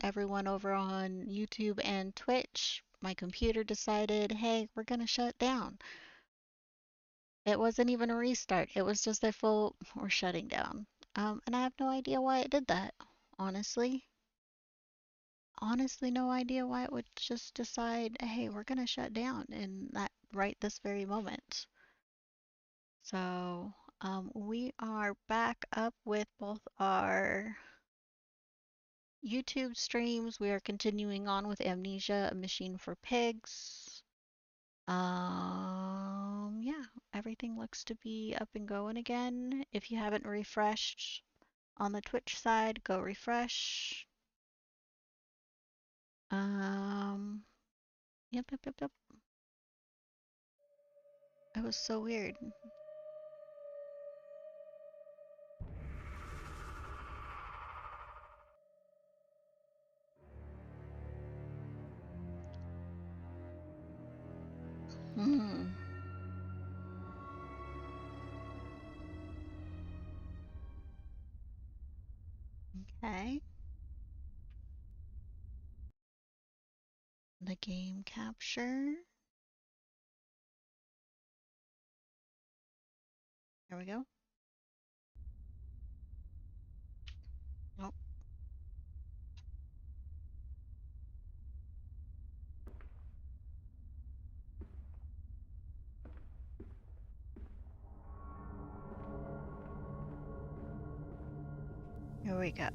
everyone over on YouTube and Twitch, my computer decided, hey, we're gonna shut down. It wasn't even a restart. It was just a full, we're shutting down. And I have no idea why it did that, honestly. Honestly, no idea why it would just decide, hey, we're gonna shut down in that right this very moment. So, we are back up with both our YouTube streams. We are continuing on with Amnesia, a Machine for Pigs. Yeah, everything looks to be up and going again. If you haven't refreshed on the Twitch side, go refresh. Yep. It was so weird. Hmm. Okay. The game capture. There we go. Oh, here we go.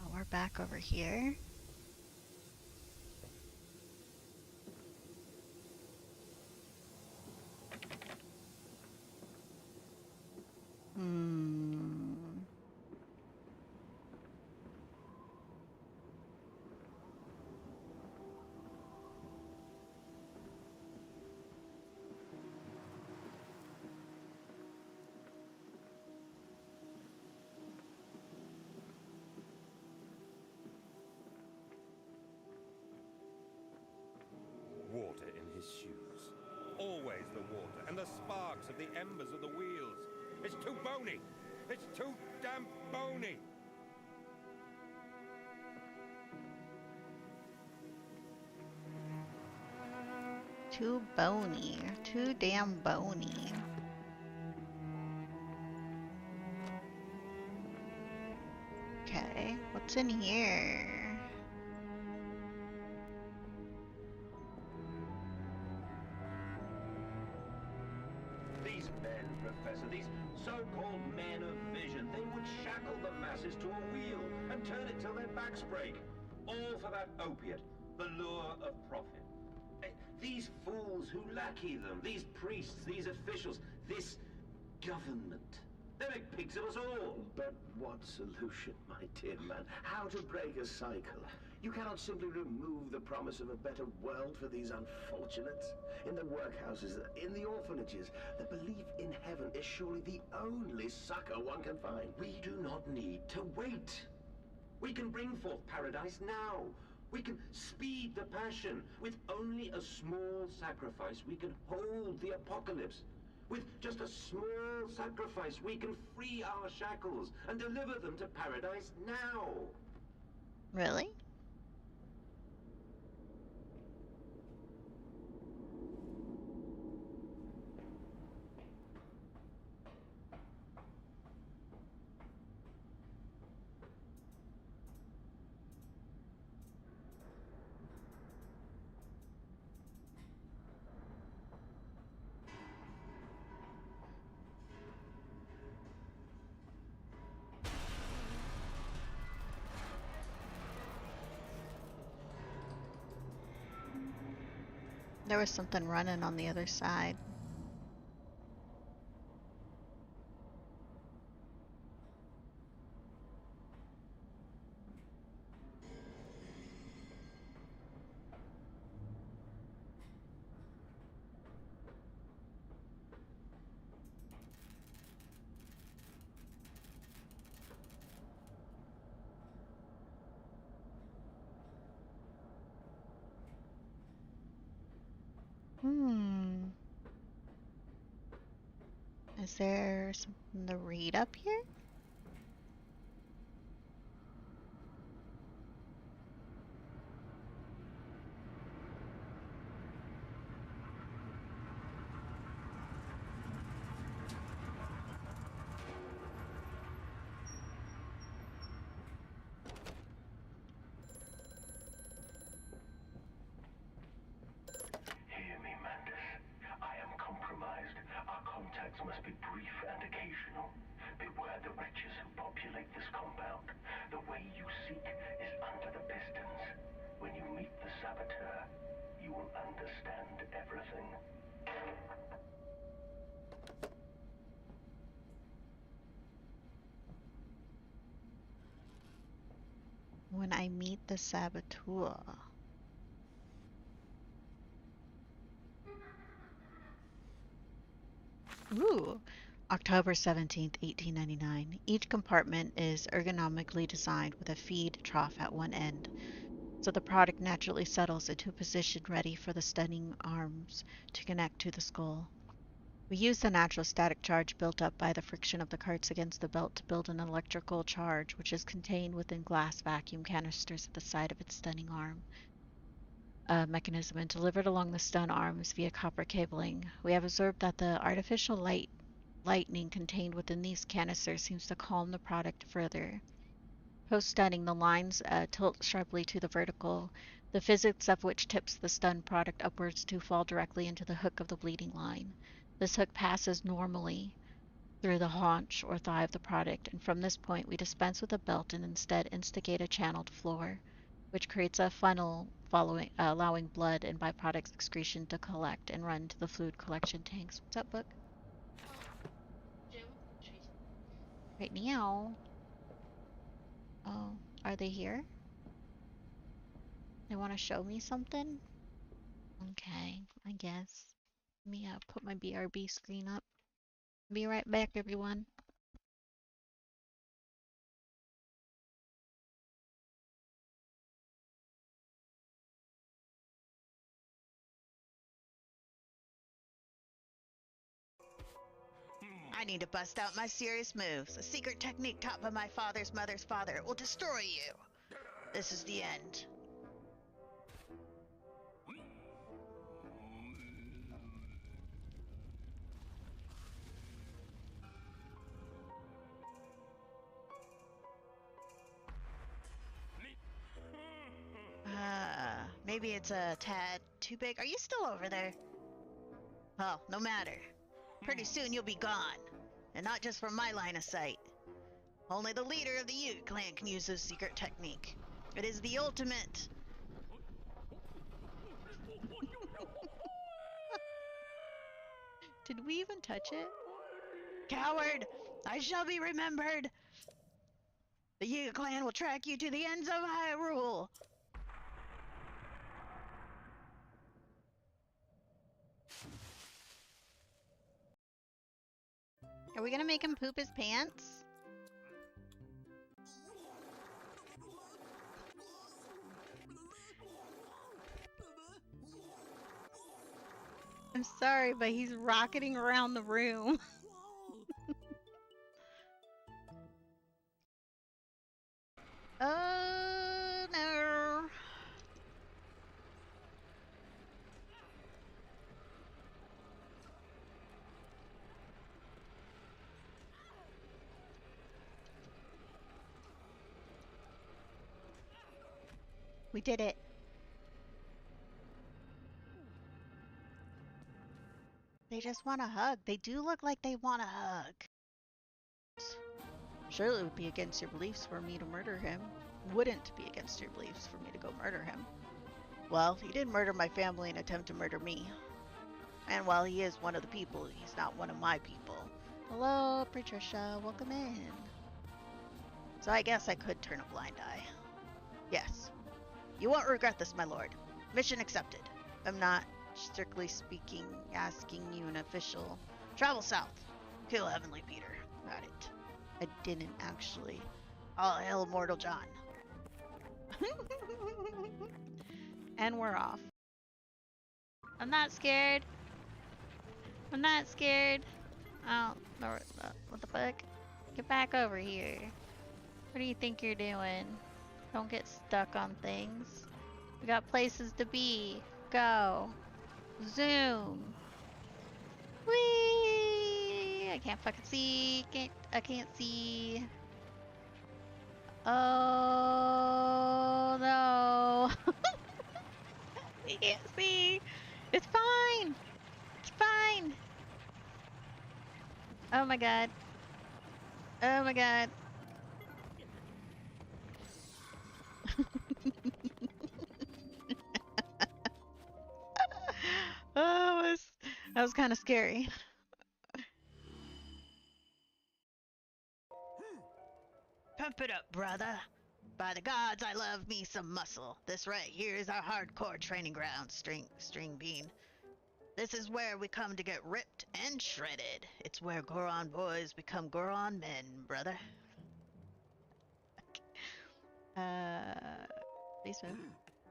Oh, we're back over here. Hmm. Water in his shoes. Always the water, and the sparks of the embers of the wheels. It's too bony! It's too damn bony! Too bony. Too damn bony. Okay, what's in here? These men, Professor, these so-called men of vision, they would shackle the masses to a wheel and turn it till their backs break. All for that opiate, the lure of profit. These fools who lackey them, these priests, these officials, this government. They make pigs of us all. But what solution, my dear man? How to break a cycle? You cannot simply remove the promise of a better world for these unfortunates. In the workhouses, in the orphanages, the belief in heaven is surely the only succor one can find. We do not need to wait. We can bring forth paradise now. We can speed the passion. With only a small sacrifice, we can hold the apocalypse. With just a small sacrifice, we can free our shackles and deliver them to paradise now. Really? There was something running on the other side. Hmm. Is there something to read up here? Hear me, Mandus. I am compromised. Our contacts must be brief and occasional. Beware the wretches who populate this compound. The way you seek is under the pistons. When you meet the saboteur, you will understand everything. When I meet the saboteur. Ooh. October 17th, 1899. Each compartment is ergonomically designed with a feed trough at one end, so the product naturally settles into a position ready for the stunning arms to connect to the skull. We use the natural static charge built up by the friction of the carts against the belt to build an electrical charge, which is contained within glass vacuum canisters at the side of its stunning arm mechanism and delivered along the stun arms via copper cabling. We have observed that the artificial lightning contained within these canisters seems to calm the product further. Post-stunning, the lines tilt sharply to the vertical, the physics of which tips the stun product upwards to fall directly into the hook of the bleeding line. This hook passes normally through the haunch or thigh of the product, and from this point we dispense with a belt and instead instigate a channeled floor, which creates a funnel allowing blood and byproduct excretion to collect and run to the fluid collection tanks. What's up, Book? Right now. Oh, are they here? They want to show me something? Okay, I guess. Let me put my BRB screen up. Be right back, everyone. I need to bust out my serious moves. A secret technique taught by my father's mother's father. It will destroy you. This is the end. Maybe it's a tad too big. Are you still over there? Well, no matter. Pretty soon you'll be gone. And not just from my line of sight. Only the leader of the Ute clan can use this secret technique. It is the ultimate. Did we even touch it? Coward! I shall be remembered! The Ute clan will track you to the ends of Hyrule! Are we gonna make him poop his pants? I'm sorry, but he's rocketing around the room. Oh no. We did it. They just want a hug. They do look like they want a hug. Surely it would be against your beliefs for me to murder him. Wouldn't be against your beliefs for me to go murder him. Well, he did murder my family and attempt to murder me. And while he is one of the people, he's not one of my people. Hello, Patricia. Welcome in. So I guess I could turn a blind eye. Yes. You won't regret this, my lord. Mission accepted. I'm not, strictly speaking, asking you an official. Travel south. Kill Heavenly Peter. Got it. I didn't actually. All hail Immortal John. And we're off. I'm not scared. I'm not scared. Oh, what the fuck? Get back over here. What do you think you're doing? Don't get stuck on things. We got places to be. Go. Zoom. Whee! I can't fucking see. I can't see. Oh no. I can't see. It's fine. It's fine. Oh my god. Oh my god. Oh, that was kind of scary. Pump it up, brother. By the gods, I love me some muscle. This right here is our hardcore training ground, string bean. This is where we come to get ripped and shredded. It's where Goron boys become Goron men, brother. Please move.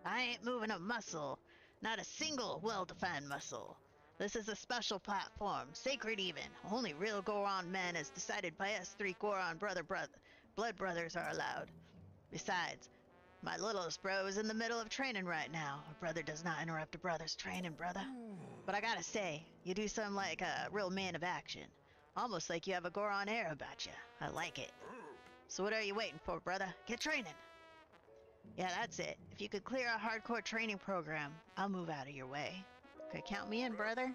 I ain't moving a muscle. Not a single well-defined muscle. This is a special platform, sacred even. Only real Goron men, as decided by us three Goron blood brothers, are allowed. Besides, my littlest bro is in the middle of training right now. A brother does not interrupt a brother's training, brother. But I gotta say, you do something like a real man of action. Almost like you have a Goron air about you. I like it. So what are you waiting for, brother? Get training. Yeah, that's it. If you could clear a hardcore training program, I'll move out of your way. Okay, count me in, brother.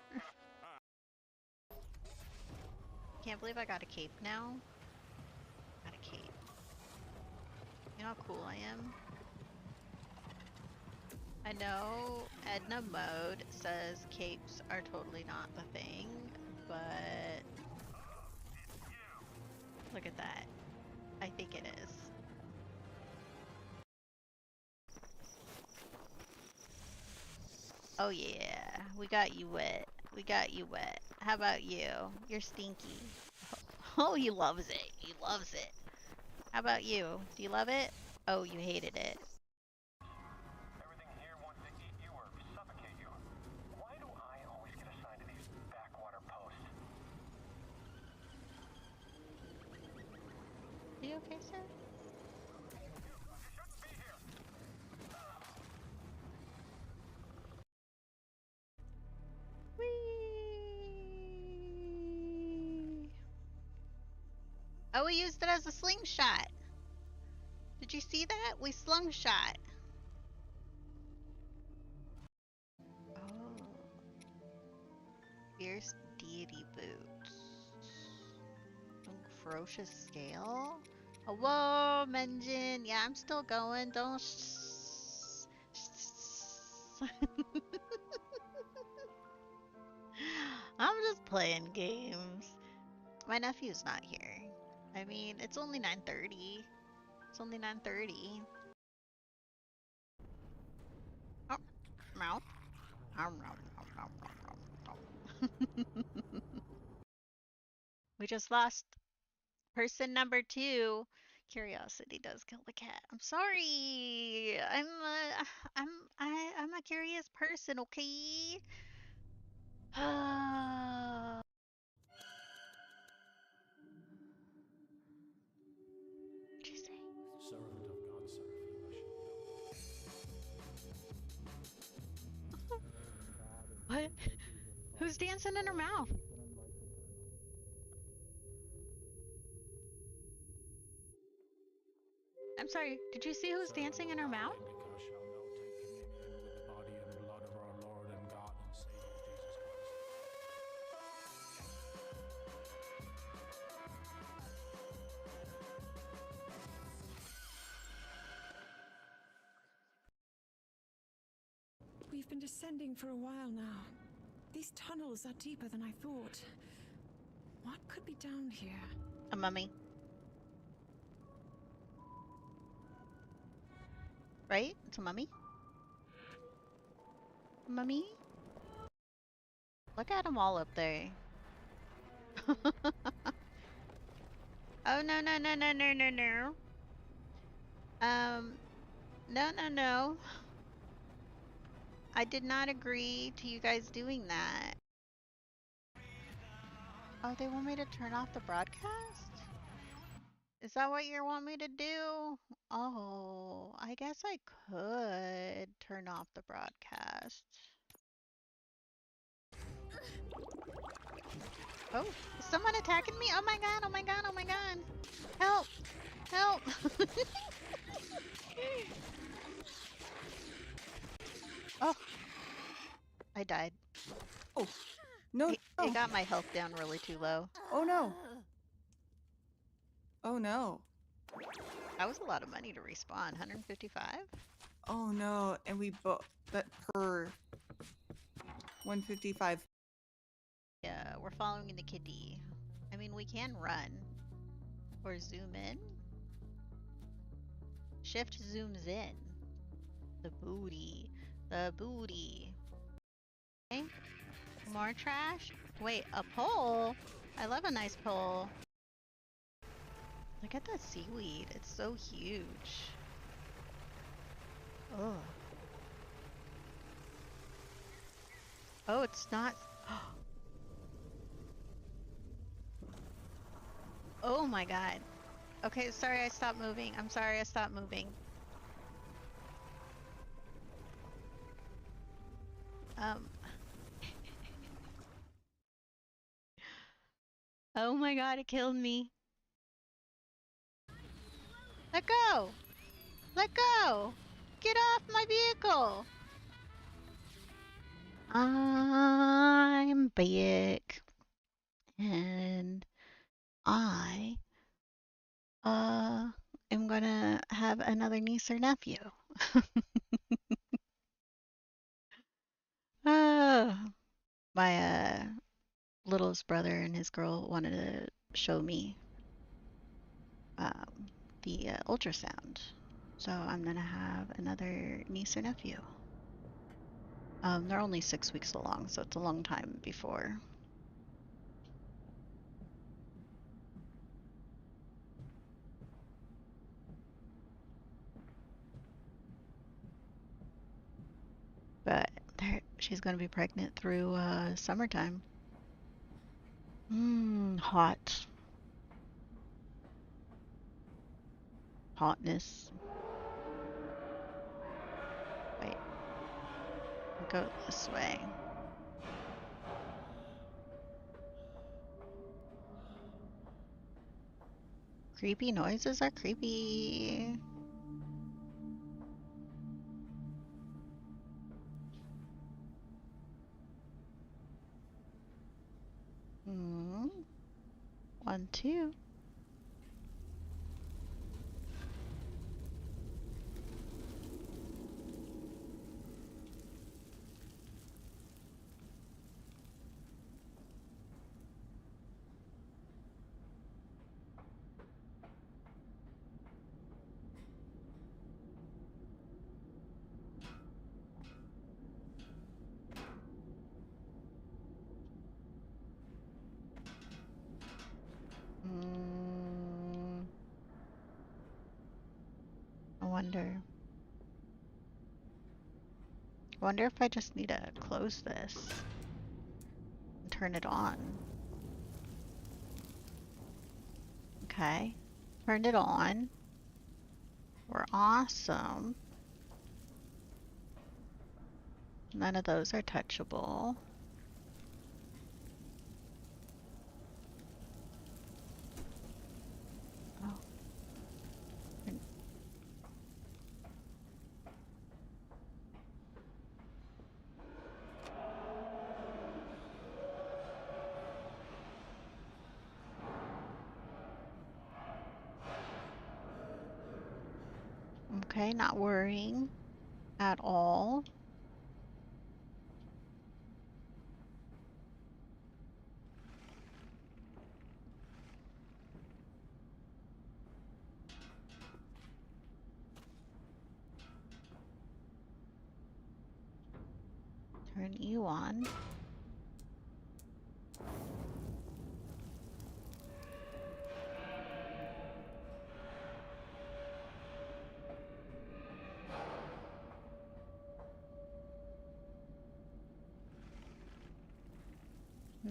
Can't believe I got a cape now. Got a cape. You know how cool I am? I know Edna mode says capes are totally not the thing, but look at that. I think it is. Oh yeah, we got you wet. We got you wet. How about you? You're stinky. Oh, he loves it. He loves it. How about you? Do you love it? Oh, you hated it. Everything here wants to eat you or suffocate you. Why do I always get assigned to these backwater posts? Are you okay, sir? Whee! Oh, we used it as a slingshot. Did you see that? We slingshot. Oh. Fierce deity boots. Ferocious scale? Oh, whoa, Menjin. Yeah, I'm still going. Don't I'm just playing games. My nephew's not here. I mean, it's only 9:30. It's only 9:30. Oh, mouth. We just lost person number 2. Curiosity does kill the cat. I'm sorry. I'm a curious person, okay? What'd you say? Servant of God, sir, if you worship. What? Who's dancing in her mouth? I'm sorry, did you see who's dancing in her mouth? Because shall now take communion with the body and blood of our Lord and God and Savior Jesus Christ. We've been descending for a while now. These tunnels are deeper than I thought. What could be down here? A mummy. Right? It's a mummy? A mummy? Look at them all up there. Oh, no, no, no, no, no, no, no. No, no, no. I did not agree to you guys doing that. Oh, they want me to turn off the broadcast? Is that what you want me to do? Oh, I guess I could turn off the broadcast. Oh, is someone attacking me? Oh my god, oh my god, oh my god. Help! Help! Oh, I died. Oh, no, It no. got my health down really too low. Oh no. Oh no. That was a lot of money to respawn. 155? Oh no. And we both that per 155. Yeah, we're following the kitty. I mean, we can run. Or zoom in. Shift zooms in. The booty. The booty. Okay. More trash? Wait, a pole? I love a nice pole. Look at that seaweed. It's so huge. Oh. Oh, it's not. Oh my god. Okay, sorry I stopped moving. I'm sorry I stopped moving. Oh my god, it killed me. Let go! Let go! Get off my vehicle! I'm back. And I, am gonna have another niece or nephew. My, littlest brother and his girl wanted to show me, the ultrasound. So I'm gonna have another niece or nephew. They're only 6 weeks along, so it's a long time before. But she's gonna be pregnant through summertime. Hot. Hotness. Wait. Go this way. Creepy noises are creepy. Hmm. 1, 2. I wonder. I wonder if I just need to close this and turn it on. Okay. Turned it on. We're awesome. None of those are touchable. Oh. Okay, not worrying at all. Turn you on.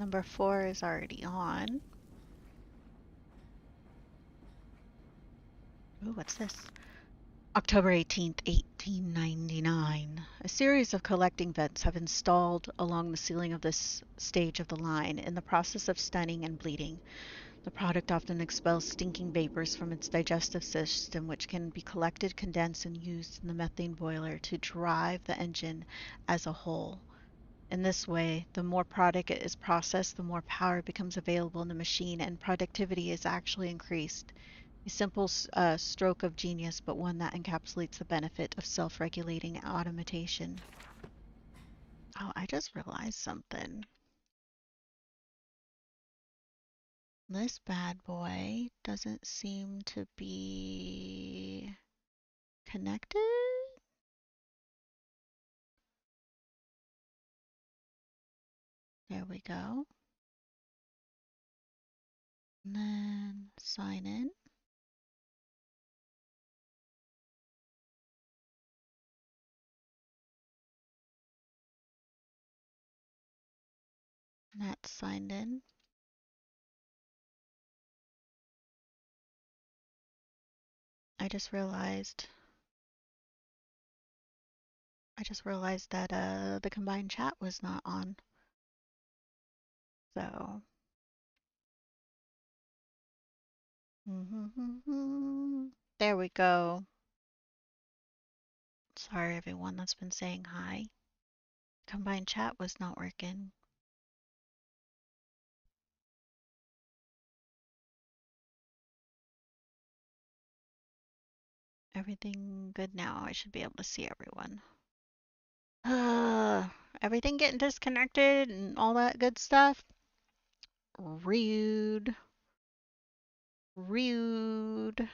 Number 4 is already on. Ooh, what's this? October 18th, 1899. A series of collecting vents have installed along the ceiling of this stage of the line. In the process of stunning and bleeding, the product often expels stinking vapors from its digestive system, which can be collected, condensed, and used in the methane boiler to drive the engine as a whole. In this way, the more product is processed, the more power becomes available in the machine, and productivity is actually increased. A simple stroke of genius, but one that encapsulates the benefit of self-regulating automation. Oh, I just realized something. This bad boy doesn't seem to be connected. There we go. And then sign in. And that's signed in. I just realized that the combined chat was not on. So there we go. Sorry everyone that's been saying hi. Combined chat was not working. Everything good now. I should be able to see everyone. Everything getting disconnected and all that good stuff. Rude. Rude.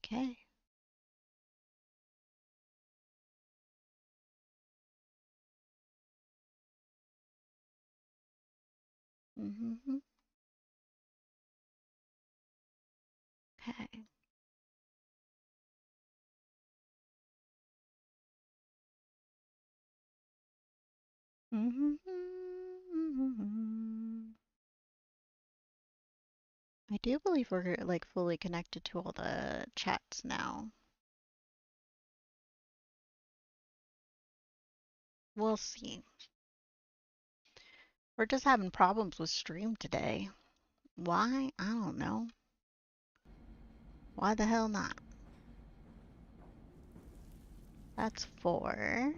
Okay. Okay. I do believe we're like fully connected to all the chats now. We'll see. We're just having problems with stream today. Why? I don't know. Why the hell not? That's 4.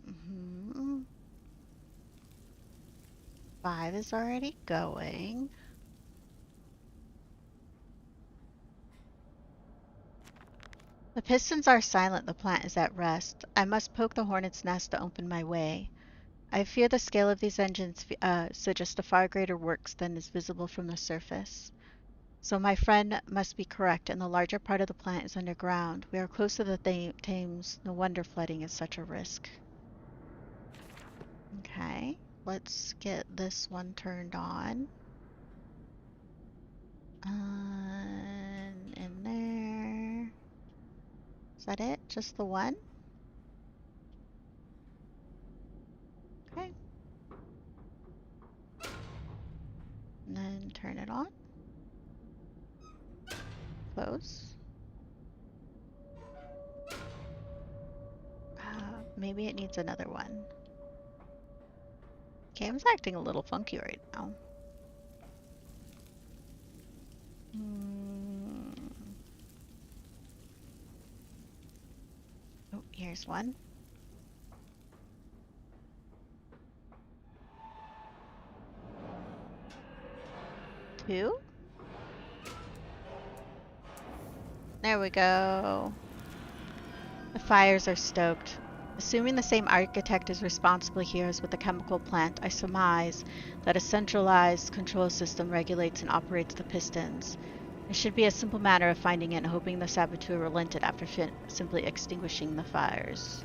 Mm-hmm. 5 is already going. The pistons are silent. The plant is at rest. I must poke the hornet's nest to open my way. I fear the scale of these engines suggests a far greater works than is visible from the surface. So my friend must be correct, and the larger part of the plant is underground. We are close to the Thames. No wonder flooding is such a risk. Okay, let's get this one turned on. In there. Is that it? Just the one? Okay. And then turn it on. Close. Maybe it needs another one. Game's acting a little funky right now. Oh, here's one. Two. There we go. The fires are stoked. Assuming the same architect is responsible here as with the chemical plant, I surmise that a centralized control system regulates and operates the pistons. It should be a simple matter of finding it and hoping the saboteur relented after simply extinguishing the fires.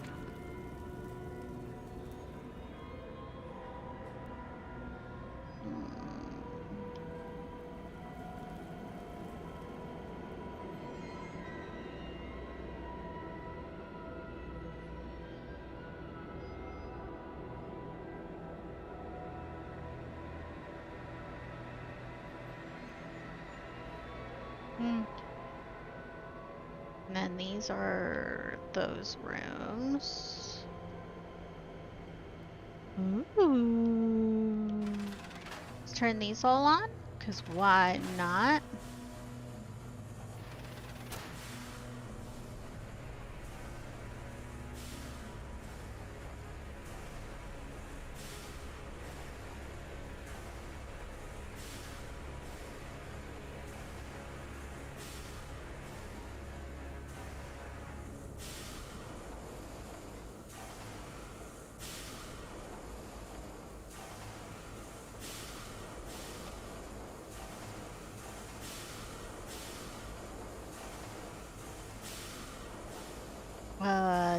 And these are those rooms. Ooh. Let's turn these all on, because why not?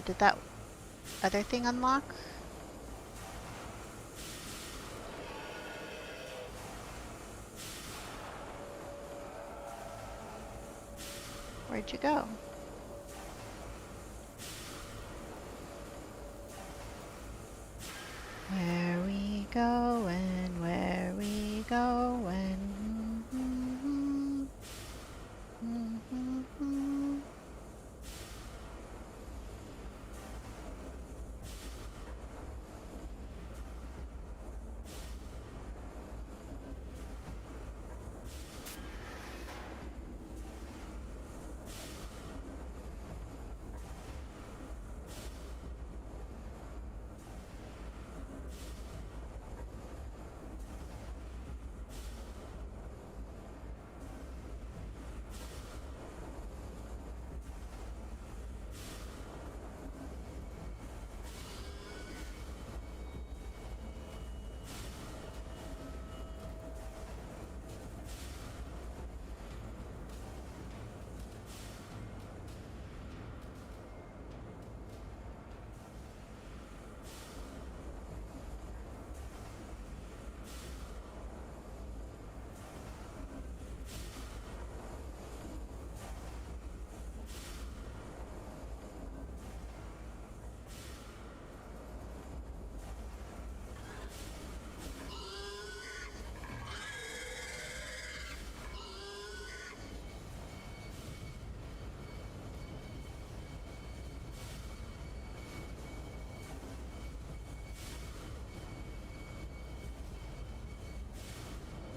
Did that other thing unlock? Where'd you go? Where we going? Where we going?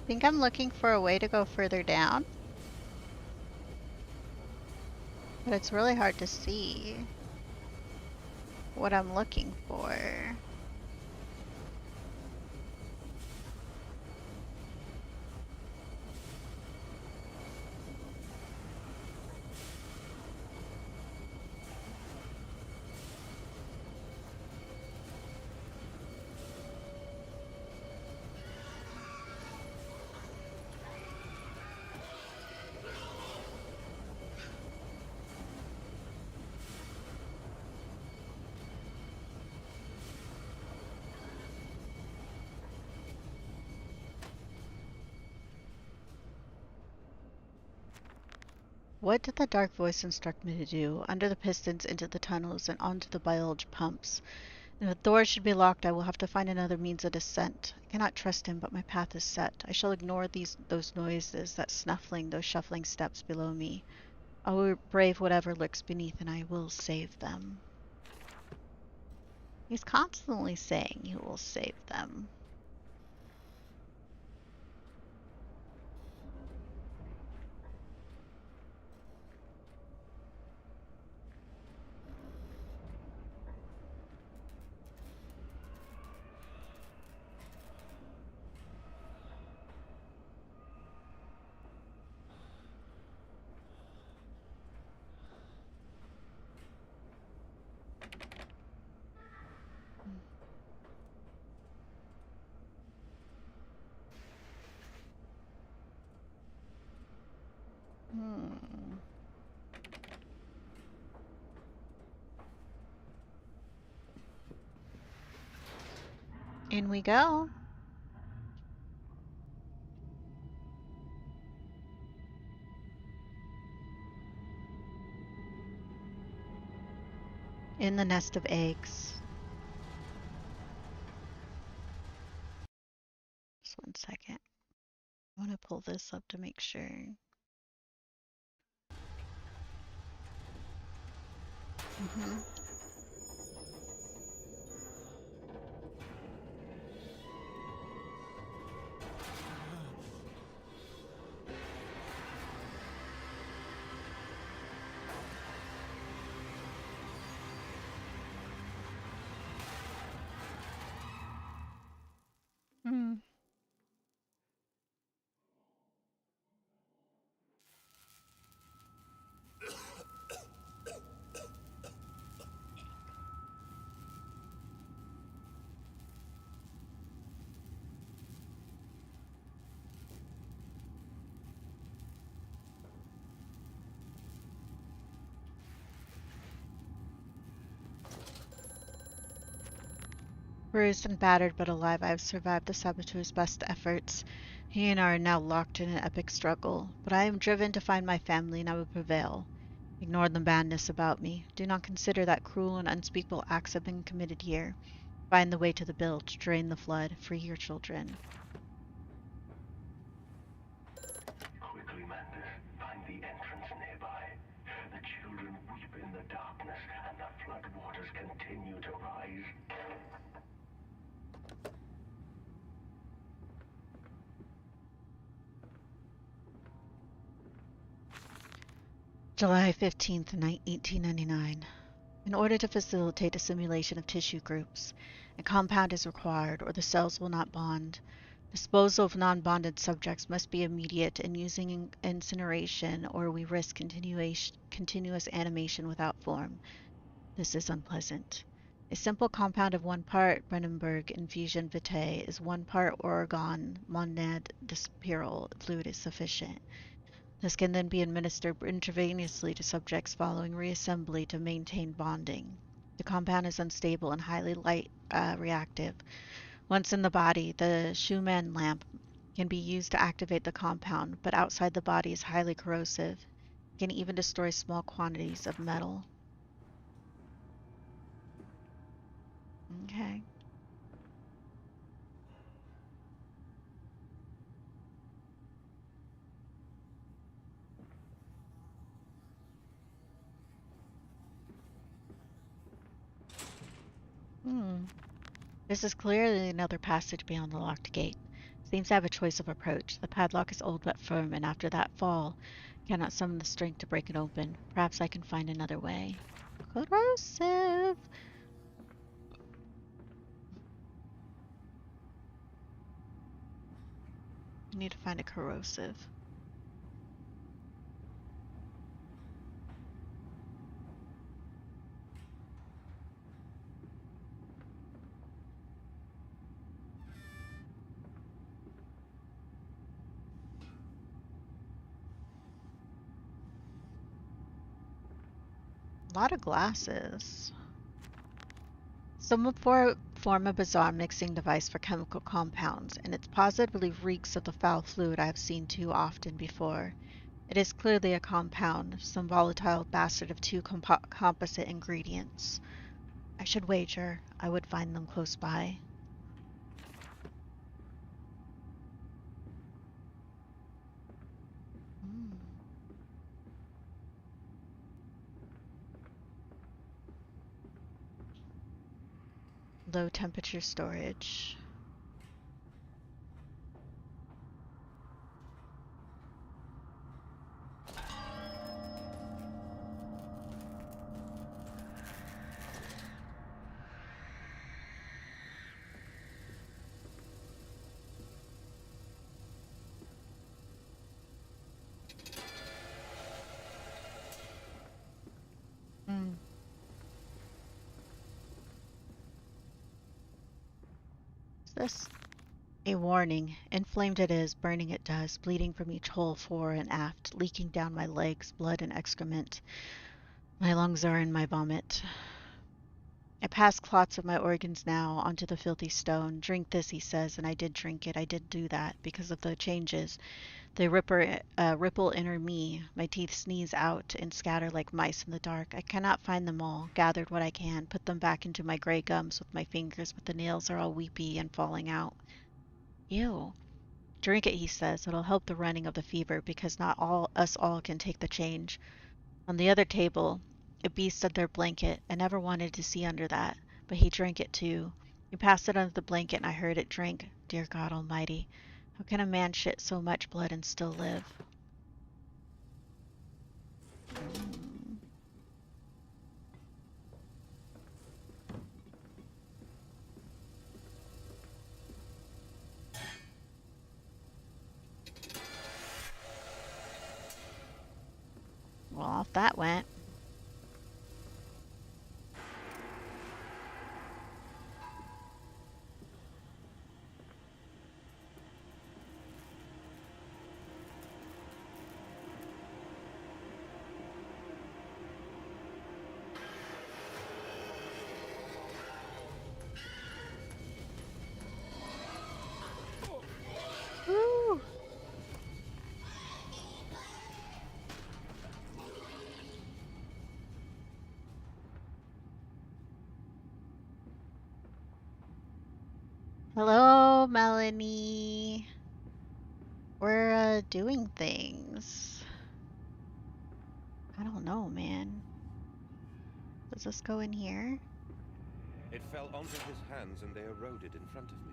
Think I'm looking for a way to go further down, but it's really hard to see what I'm looking for. What did the dark voice instruct me to do? Under the pistons, into the tunnels, and onto the bilge pumps. If the doors should be locked, I will have to find another means of descent. I cannot trust him, but my path is set. I shall ignore those noises, that snuffling, those shuffling steps below me. I will brave whatever lurks beneath, and I will save them. He's constantly saying he will save them. In we go. In the nest of eggs. Just 1 second. I want to pull this up to make sure. Mm-hmm. Mm. Bruised and battered but alive, I have survived the saboteur's best efforts. He and I are now locked in an epic struggle, but I am driven to find my family and I will prevail. Ignore the madness about me. Do not consider that cruel and unspeakable acts have been committed here. Find the way to the bilge, drain the flood, free your children. Quickly, Mandus, find the entrance nearby. The children weep in the darkness, and the flood waters continue to rise. July 15th, 1899. In order to facilitate a simulation of tissue groups, a compound is required or the cells will not bond. Disposal of non-bonded subjects must be immediate and using incineration or we risk continuous animation without form. This is unpleasant. A simple compound of 1 part Brennenburg infusion vitae is 1 part Oregon monad peril fluid is sufficient. This can then be administered intravenously to subjects following reassembly to maintain bonding. The compound is unstable and highly light reactive. Once in the body, the Schumann lamp can be used to activate the compound, but outside the body is highly corrosive. It can even destroy small quantities of metal. Okay. Hmm. This is clearly another passage beyond the locked gate. Seems to have a choice of approach. The padlock is old but firm, and after that fall, cannot summon the strength to break it open. Perhaps I can find another way. Corrosive! I need to find a corrosive. A lot of glasses. Some form a bizarre mixing device for chemical compounds, and it positively reeks of the foul fluid I have seen too often before. It is clearly a compound, some volatile bastard of 2 composite ingredients. I should wager I would find them close by. Mm. Low temperature storage. Mm. Is this? A warning. Inflamed it is, burning it does, bleeding from each hole fore and aft, leaking down my legs, blood and excrement. My lungs are in my vomit. I pass clots of my organs now onto the filthy stone. Drink this, he says, and I did drink it. I did do that because of the changes. They ripple inner me. My teeth sneeze out and scatter like mice in the dark. I cannot find them all. Gathered what I can, put them back into my gray gums with my fingers, but the nails are all weepy and falling out. Ew. Drink it, he says. It'll help the running of the fever because not all us all can take the change. On the other table, A beast under blanket. I never wanted to see under that, but he drank it too. He passed it under the blanket and I heard it drink. Dear God Almighty. How can a man shit so much blood and still live? Mm. Well, off that went. Woo! Hello, Melanie. We're doing things. I don't know, man. Does this go in here? It fell onto his hands and they eroded in front of me.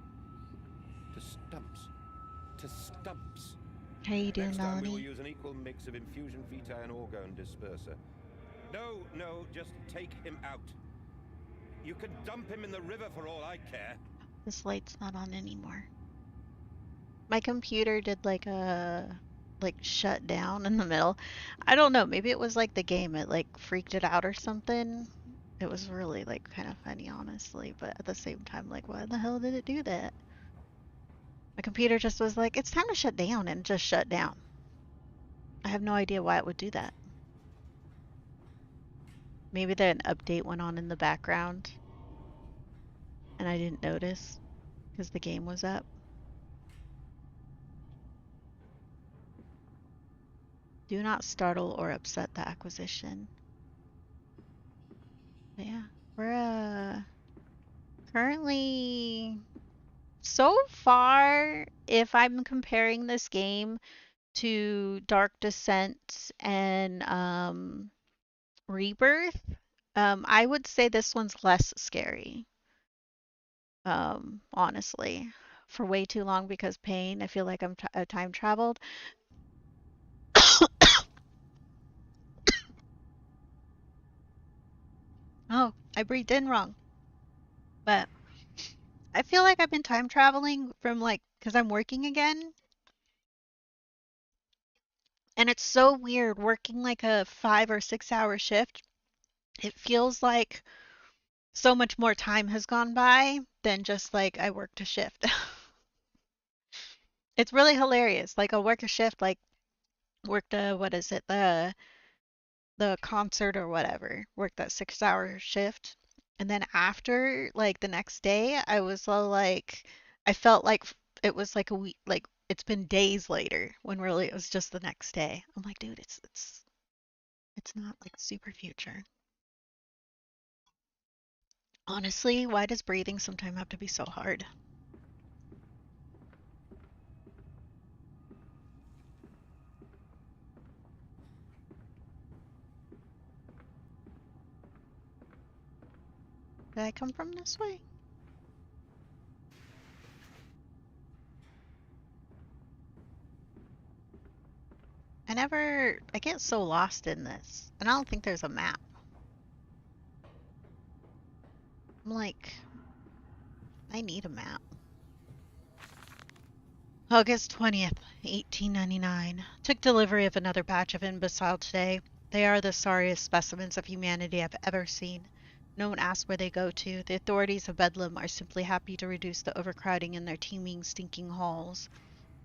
To stumps. To stumps. How you doing, Next time we will Melanie? use an equal mix of infusion vitae and orgone disperser. No, just take him out. You can dump him in the river for all I care. This light's not on anymore. My computer did like a shut down in the middle. I don't know, maybe it was like the game, it like freaked it out or something. It was really like kind of funny, honestly, but at the same time, like, why the hell did it do that? My computer just was like, it's time to shut down, and just shut down. I have no idea why it would do that. Maybe that an update went on in the background and I didn't notice because the game was up. Do not startle or upset the acquisition. But yeah, we're currently so far, if I'm comparing this game to Dark Descent and Rebirth, I would say this one's less scary. Honestly, for way too long because pain. I feel like I'm time traveled. Oh, I breathed in wrong. But I feel like I've been time traveling from like, because I'm working again. And it's so weird working like a 5 or 6 hour shift. It feels like so much more time has gone by than just like I worked a shift. It's really hilarious. Like I'll work a shift, like worked a, what is it, the concert or whatever, worked that 6 hour shift. And then after, like the next day, I was all like, I felt like it was like a week, like it's been days later when really it was just the next day. I'm like, dude, it's not like super future. Honestly, why does breathing sometimes have to be so hard? Did I come from this way? I get so lost in this. And I don't think there's a map. I'm like, I need a map. August 20th, 1899. Took delivery of another batch of imbecile today. They are the sorriest specimens of humanity I've ever seen. No one asks where they go to. The authorities of Bedlam are simply happy to reduce the overcrowding in their teeming, stinking halls.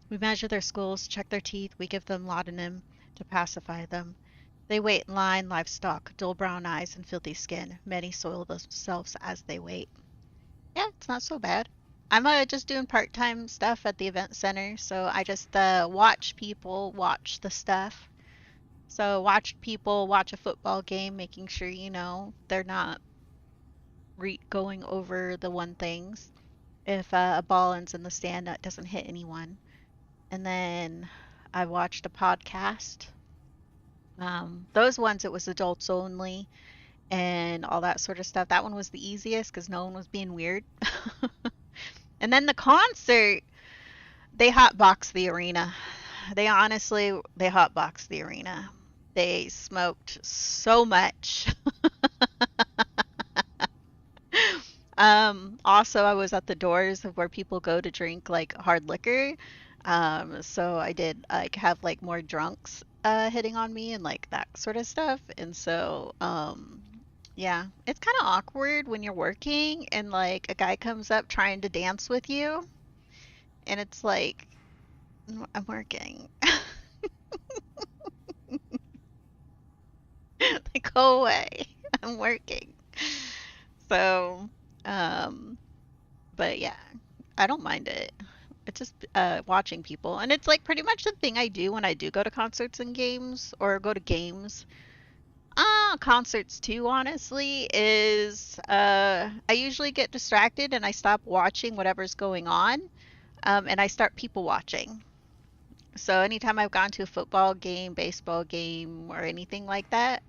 We measure their skulls, check their teeth, we give them laudanum to pacify them. They wait in line, livestock, dull brown eyes and filthy skin. Many soil themselves as they wait. Yeah, it's not so bad. I'm just doing part-time stuff at the event center, so I just watch people watch the stuff. So watch people watch a football game, making sure, they're not going over the one things. If a ball ends in the stand, that doesn't hit anyone. And then I watched a podcast Those ones, it was adults only and all that sort of stuff. That one was the easiest because no one was being weird. And then the concert, they hotboxed the arena. They hotboxed the arena. They smoked so much. Also, I was at the doors of where people go to drink like hard liquor. So I did like have like more drunks hitting on me and like that sort of stuff. And so, yeah, it's kind of awkward when you're working and like a guy comes up trying to dance with you, and it's like, I'm working. Like, go away. I'm working. So, um, but yeah, I don't mind it. It's just watching people, and it's like pretty much the thing I do when I do go to concerts and games or go to games. Concerts too, honestly, is I usually get distracted and I stop watching whatever's going on, and I start people watching. So anytime I've gone to a football game, baseball game, or anything like that,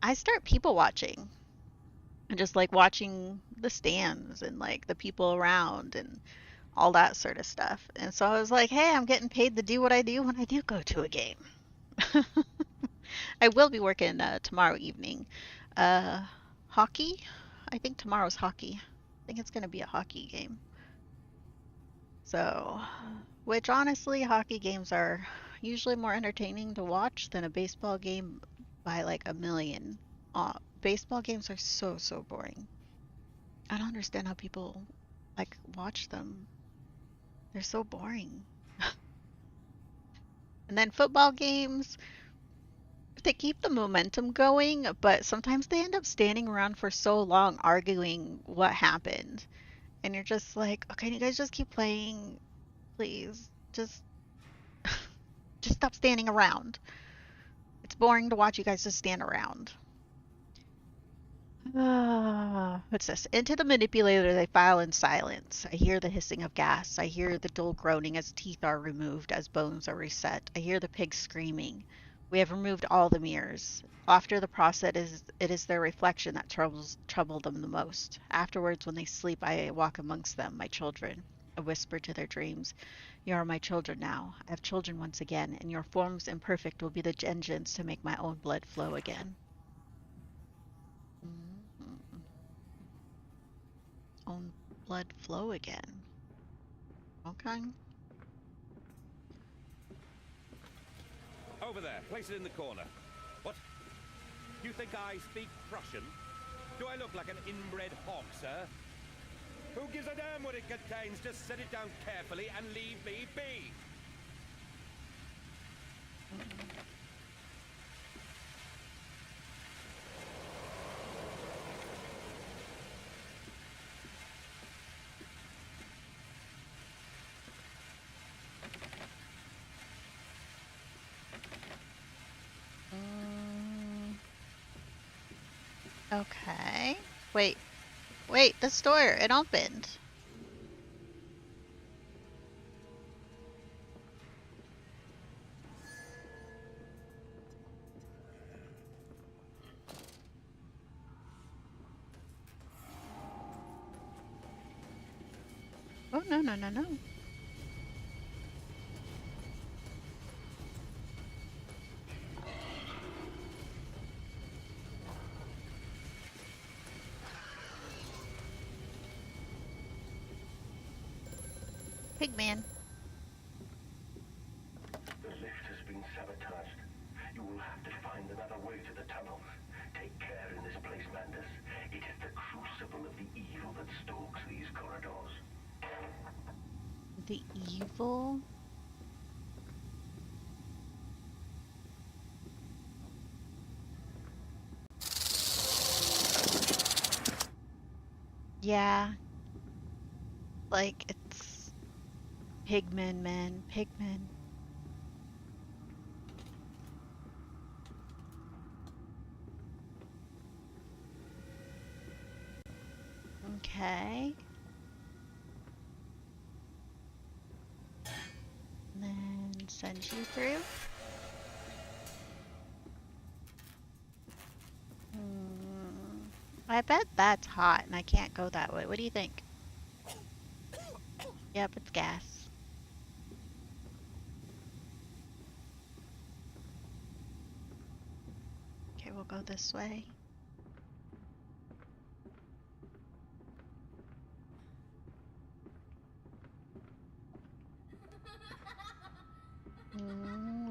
I start people watching and just like watching the stands and like the people around and all that sort of stuff. And so I was like, hey, I'm getting paid to do what I do when I do go to a game. I will be working tomorrow evening. Uh, Hockey? I think tomorrow's hockey. I think it's going to be a hockey game. So, which honestly, hockey games are usually more entertaining to watch than a baseball game by like a million. Baseball games are so boring. I don't understand how people like watch them. They're so boring. And then football games, they keep the momentum going, but sometimes they end up standing around for so long arguing what happened. And you're just like, okay, you guys just keep playing, please. Just stop standing around. It's boring to watch you guys just stand around. What's this? Into the manipulator they file in silence. I hear the hissing of gas. I hear the dull groaning as teeth are removed, as bones are reset. I hear the pigs screaming. We have removed all the mirrors. After the process, it is their reflection that trouble them the most. Afterwards, when they sleep, I walk amongst them, my children. I whisper to their dreams. You are my children now. I have children once again, and your forms imperfect will be the engines to make my own blood flow again. Mhm. Own blood flow again. Okay. Over there, place it in the corner. What? You think I speak Prussian? Do I look like an inbred hog, sir? Who gives a damn what it contains? Just set it down carefully and leave me be. Okay. Wait, this door, it opened. Oh, no. Pigman. The lift has been sabotaged. You will have to find another way to the tunnels. Take care in this place, Mandus. It is the crucible of the evil that stalks these corridors. The evil? Yeah. Like, it's pigmen, man. Pigmen. Okay. And then send you through. I bet that's hot and I can't go that way. What do you think? Yep, it's gas. Okay, we'll go this way.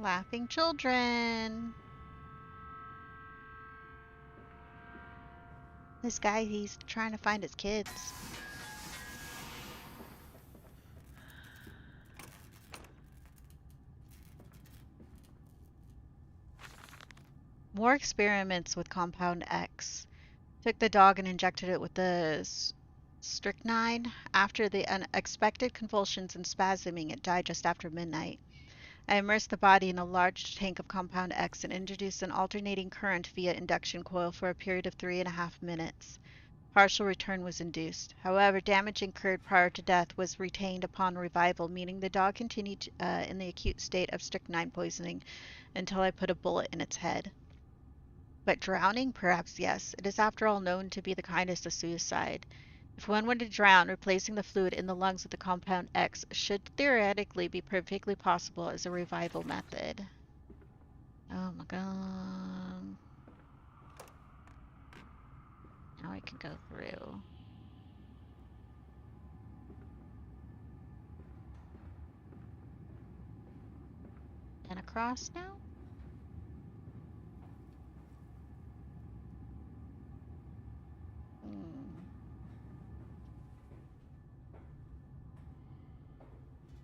Laughing children. This guy, he's trying to find his kids. More experiments with Compound X. Took the dog and injected it with the strychnine. After the unexpected convulsions and spasming, it died just after midnight. I immersed the body in a large tank of Compound X and introduced an alternating current via induction coil for a period of 3.5 minutes. Partial return was induced. However, damage incurred prior to death was retained upon revival, meaning the dog continued in the acute state of strychnine poisoning until I put a bullet in its head. But drowning? Perhaps yes. It is after all known to be the kindest of suicide. If one were to drown, replacing the fluid in the lungs with the compound X should theoretically be perfectly possible as a revival method. Oh my god. Now I can go through. And across now?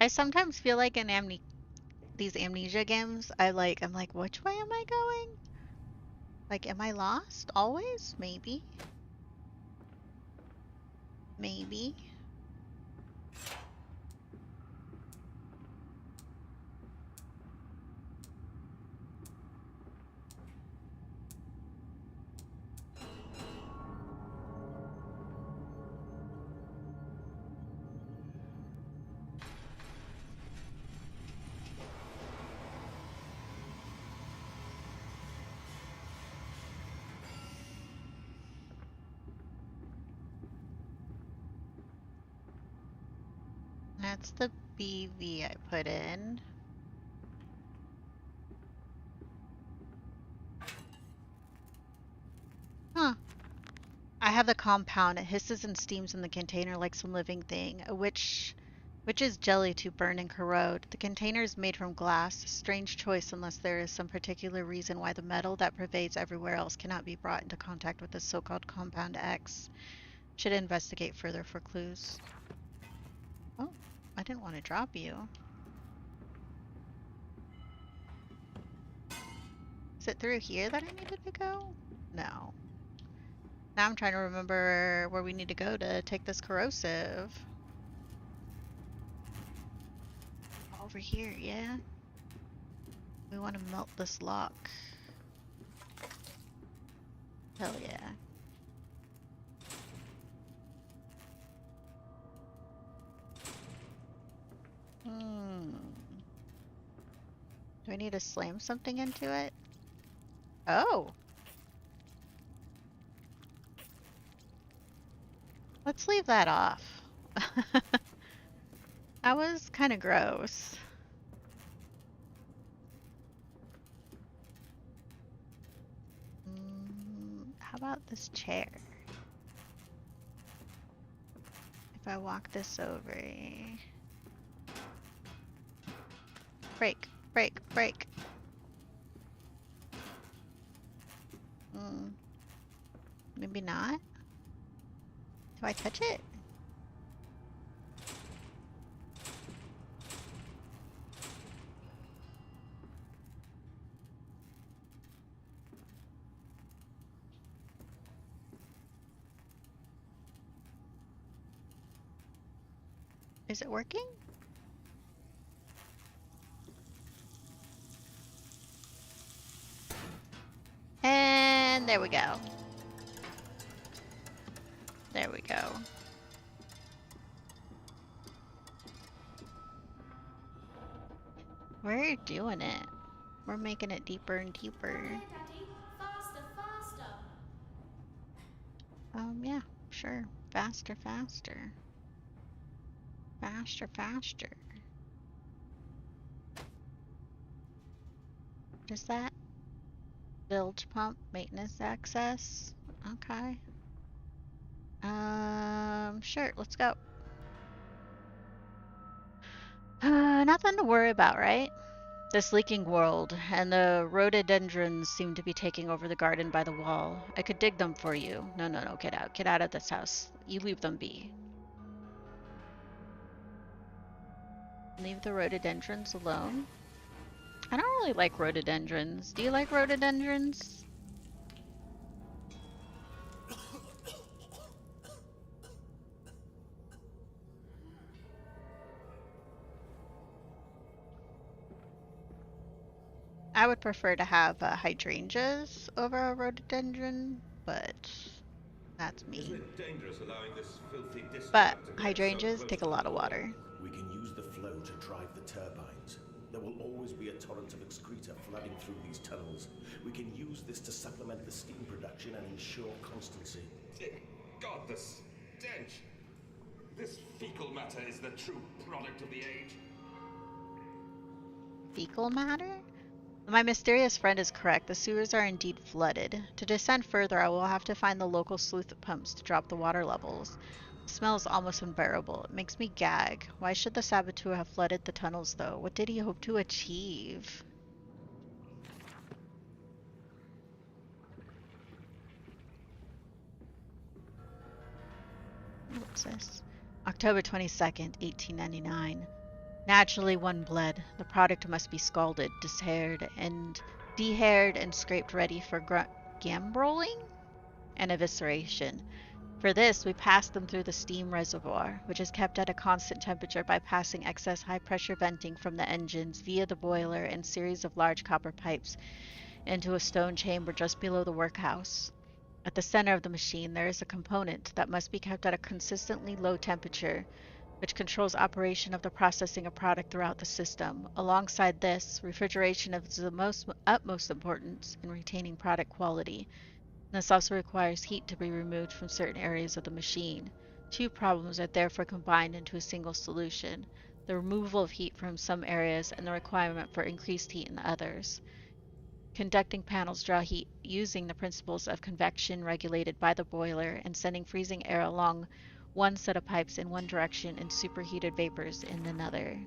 I sometimes feel like in these Amnesia games, I'm like, which way am I going? Like, am I lost? Always? Maybe. Maybe. That's the BV I put in. Huh. I have the compound. It hisses and steams in the container like some living thing, which is jelly to burn and corrode. The container is made from glass. Strange choice unless there is some particular reason why the metal that pervades everywhere else cannot be brought into contact with the so-called compound X. Should investigate further for clues. Oh, I didn't want to drop you. Is it through here that I needed to go? No. Now I'm trying to remember where we need to go to take this corrosive. Over here, yeah? We want to melt this lock. Hell yeah. Do I need to slam something into it? Oh! Let's leave that off. That was kind of gross. How about this chair? If I walk this over... Break, break, break. Maybe not? Do I touch it? Is it working? And there we go. There we go. We're doing it. We're making it deeper and deeper. Okay, Daddy. Faster, faster. Yeah, sure. Faster, faster. Faster, faster. What is that? Bilge pump, maintenance access. Okay. Sure, let's go. Nothing to worry about, right? This leaking world, and the rhododendrons seem to be taking over the garden by the wall. I could dig them for you. No, no, no, get out. Get out of this house. You leave them be. Leave the rhododendrons alone? I don't really like rhododendrons. Do you like rhododendrons? I would prefer to have hydrangeas over a rhododendron, but that's Isn't me. it dangerous allowing this filthy But discharge to get so hydrangeas close take to a the lot of core? water. We can use the flow to drive the turbines. There will always be a torrent of excreta flooding through these tunnels. We can use this to supplement the steam production and ensure constancy. Dear God, the stench! This fecal matter is the true product of the age. Fecal matter? My mysterious friend is correct. The sewers are indeed flooded. To descend further, I will have to find the local sleuth pumps to drop the water levels. The smell is almost unbearable. It makes me gag. Why should the saboteur have flooded the tunnels, though? What did he hope to achieve? What's this? October 22nd, 1899. Naturally, one bled. The product must be scalded, dehaired and scraped ready for gambroling and evisceration. For this, we pass them through the steam reservoir, which is kept at a constant temperature by passing excess high-pressure venting from the engines via the boiler and series of large copper pipes into a stone chamber just below the workhouse. At the center of the machine, there is a component that must be kept at a consistently low temperature, which controls operation of the processing of product throughout the system. Alongside this, refrigeration is the utmost importance in retaining product quality. This also requires heat to be removed from certain areas of the machine. Two problems are therefore combined into a single solution: the removal of heat from some areas and the requirement for increased heat in others. Conducting panels draw heat using the principles of convection regulated by the boiler and sending freezing air along one set of pipes in one direction and superheated vapors in another.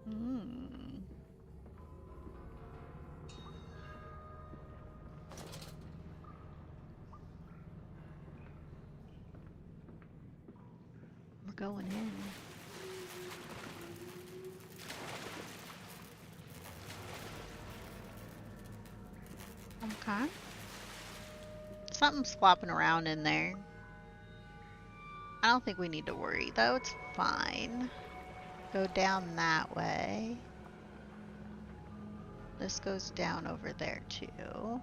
Hmm. We're going in. Okay. Something's flopping around in there. I don't think we need to worry, though. It's fine. Go down that way. This goes down over there, too.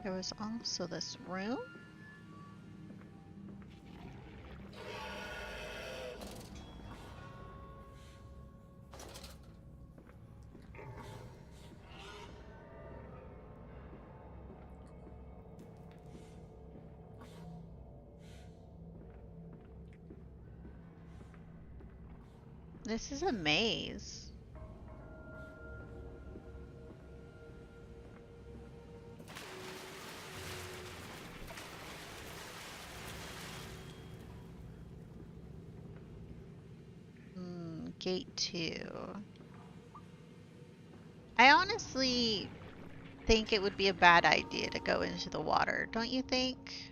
There was also this room. This is a maze. Gate 2. I honestly think it would be a bad idea to go into the water, don't you think?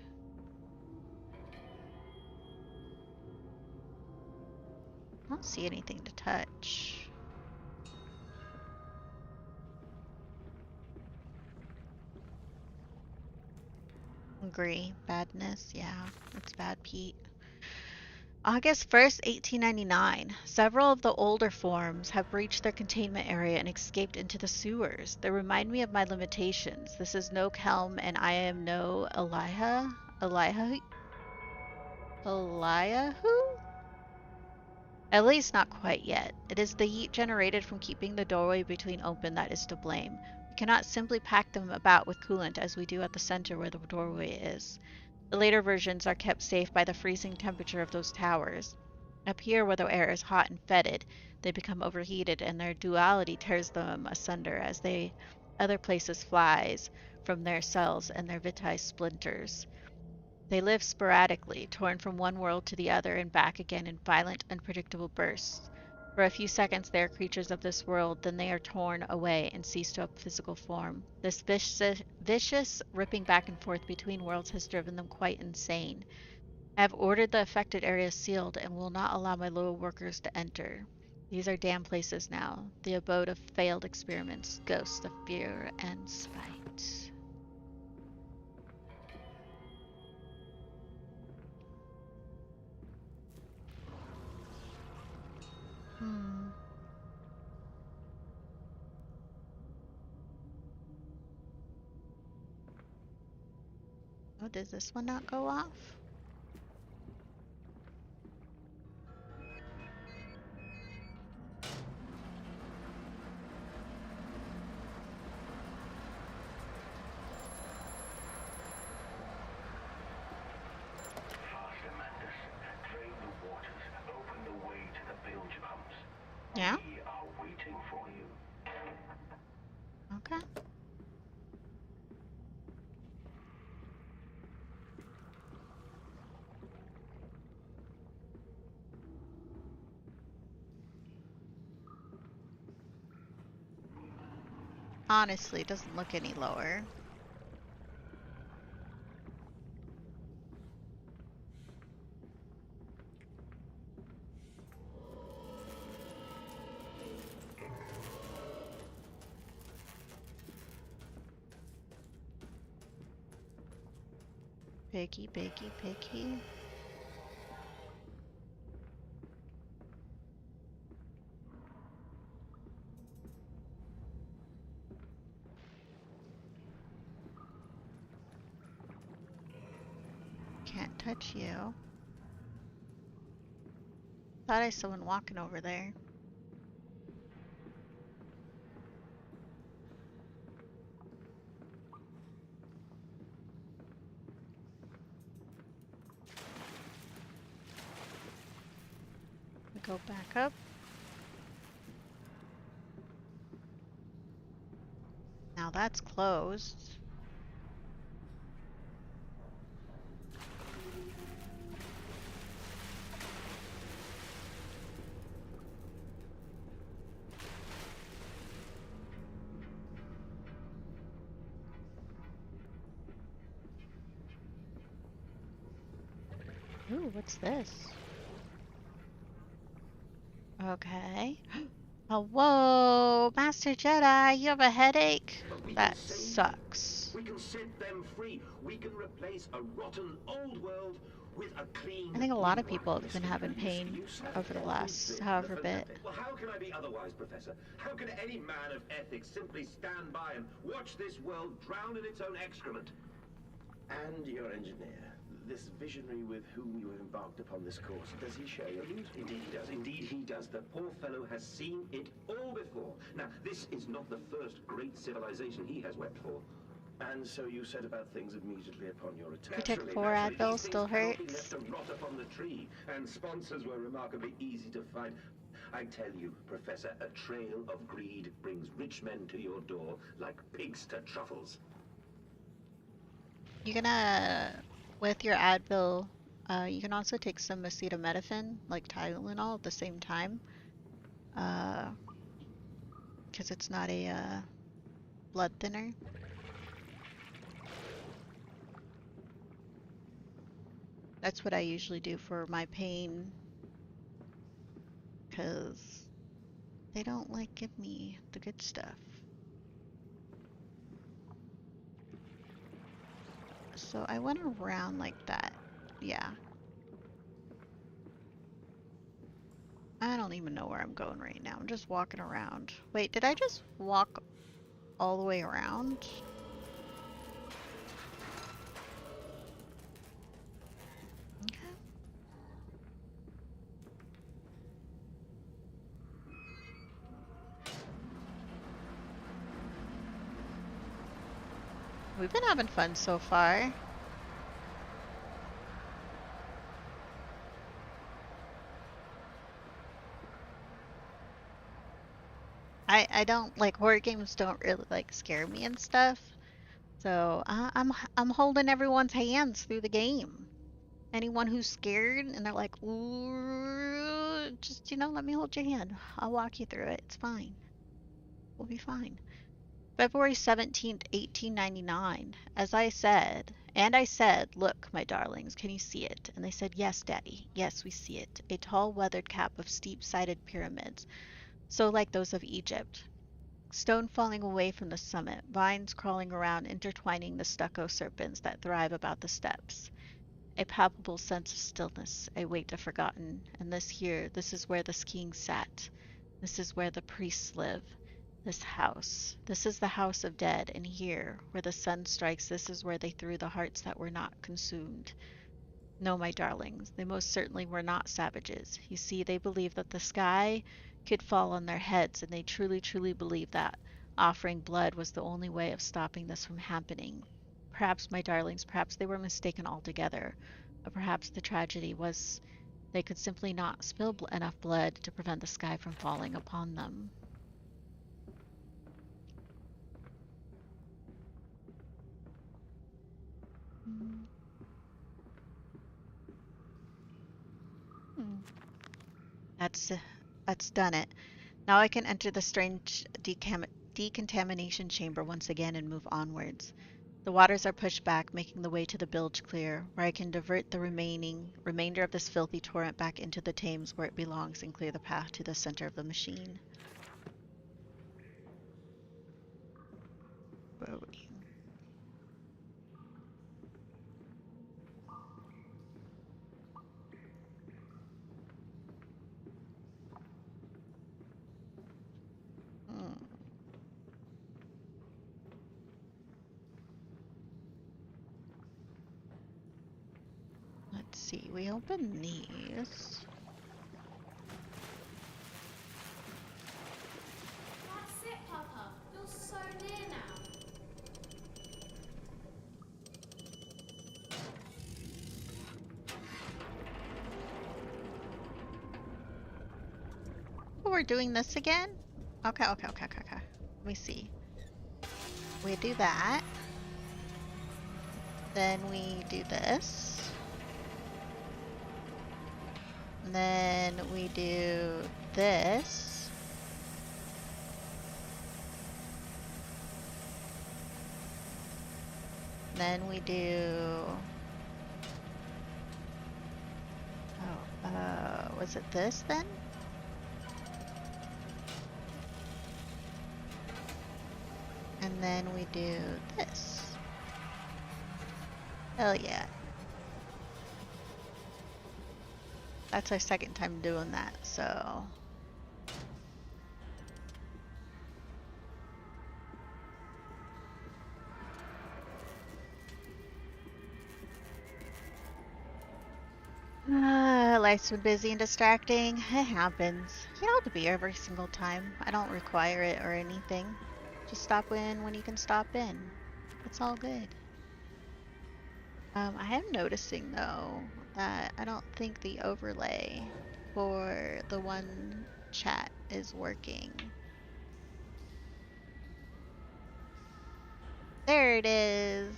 I don't see anything to touch. Agree. Badness. Yeah, it's bad, Pete. August 1st, 1899. Several of the older forms have breached their containment area and escaped into the sewers. They remind me of my limitations. This is no Kelm and I am no Eliahu? At least not quite yet. It is the heat generated from keeping the doorway between open that is to blame. You cannot simply pack them about with coolant as we do at the center where the doorway is. The later versions are kept safe by the freezing temperature of those towers. Up here, where the air is hot and fetid, they become overheated and their duality tears them asunder as they other places flies from their cells and their vitae splinters. They live sporadically, torn from one world to the other and back again in violent, unpredictable bursts. For a few seconds they are creatures of this world, then they are torn away and cease to have physical form. This vicious ripping back and forth between worlds has driven them quite insane. I have ordered the affected areas sealed and will not allow my loyal workers to enter. These are damn places now, the abode of failed experiments, ghosts of fear and spite. Hmm. Oh, does this one not go off? Faster, Mandus. Drain the waters. Open the way to the bilge pumps. Yeah? We are waiting for you. Okay. Honestly, it doesn't look any lower. Picky, picky, picky. Can't touch you. Thought I saw someone walking over there. We go back up. Now that's closed. Ooh, what's this? Okay. Oh, whoa, Master Jedi, you have a headache? But we That can save sucks. them. We can set them free. We can replace a rotten old world with a clean I think a lot new of people have one. been having pain over the last however bit. Well, how can I be otherwise, Professor? How can any man of ethics simply stand by and watch this world drown in its own excrement? And your engineer, this visionary with whom you have embarked upon this course, does he share your views? Indeed he does. Indeed he does. The poor fellow has seen it all before. Now, this is not the first great civilization he has wept for. And so you set about things immediately upon your return. You took Naturally, 4 naturally, Advil, these still things cannot be hurts. left to rot upon the tree, and sponsors were remarkably easy to find. I tell you, Professor, a trail of greed brings rich men to your door like pigs to truffles. You gonna, with your Advil, you can also take some acetaminophen, like Tylenol, at the same time. Because it's not a blood thinner. That's what I usually do for my pain. Because they don't like give me the good stuff. So I went around like that. Yeah. I don't even know where I'm going right now. I'm just walking around. Wait, did I just walk all the way around? Okay. We've been having fun so far. I don't like horror games don't really like scare me and stuff. So I'm holding everyone's hands through the game. Anyone who's scared and they're like, ooh, just let me hold your hand. I'll walk you through it. It's fine. We'll be fine. February 17th, 1899. As I said, look, my darlings, can you see it? And they said, yes, Daddy. Yes, we see it. A tall, weathered cap of steep-sided pyramids, so like those of Egypt. Stone falling away from the summit, vines crawling around, intertwining the stucco serpents that thrive about the steps. A palpable sense of stillness, a weight of forgotten. And this is where the king sat. This is where the priests live. This is the house of dead, and here, where the sun strikes, this is where they threw the hearts that were not consumed. No, my darlings, they most certainly were not savages. You see, they believed that the sky could fall on their heads, and they truly, truly believed that offering blood was the only way of stopping this from happening. Perhaps, my darlings, perhaps they were mistaken altogether. Or perhaps the tragedy was they could simply not spill enough blood to prevent the sky from falling upon them. Hmm. That's that's done it. Now I can enter the strange decontamination chamber once again and move onwards. The waters are pushed back, making the way to the bilge clear, where I can divert the remainder of this filthy torrent back into the Thames where it belongs and clear the path to the center of the machine. Voting. Let's see, we open these. That's it, Papa. You're so near now. Oh, we're doing this again? Okay. Let me see. We do that. Then we do this. And then we do this. Then we do... was it this then? And then we do this. Hell yeah. That's our second time doing that, so... Life's been busy and distracting. It happens. You don't have to be here every single time. I don't require it or anything. Just stop in when you can stop in. It's all good. I am noticing though that I don't think the overlay for the one chat is working. There it is.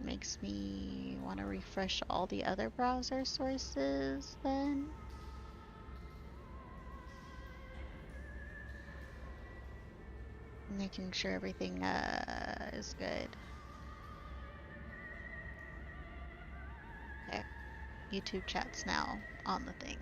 Makes me want to refresh all the other browser sources then. Making sure everything is good. There. YouTube chat's now on the thing.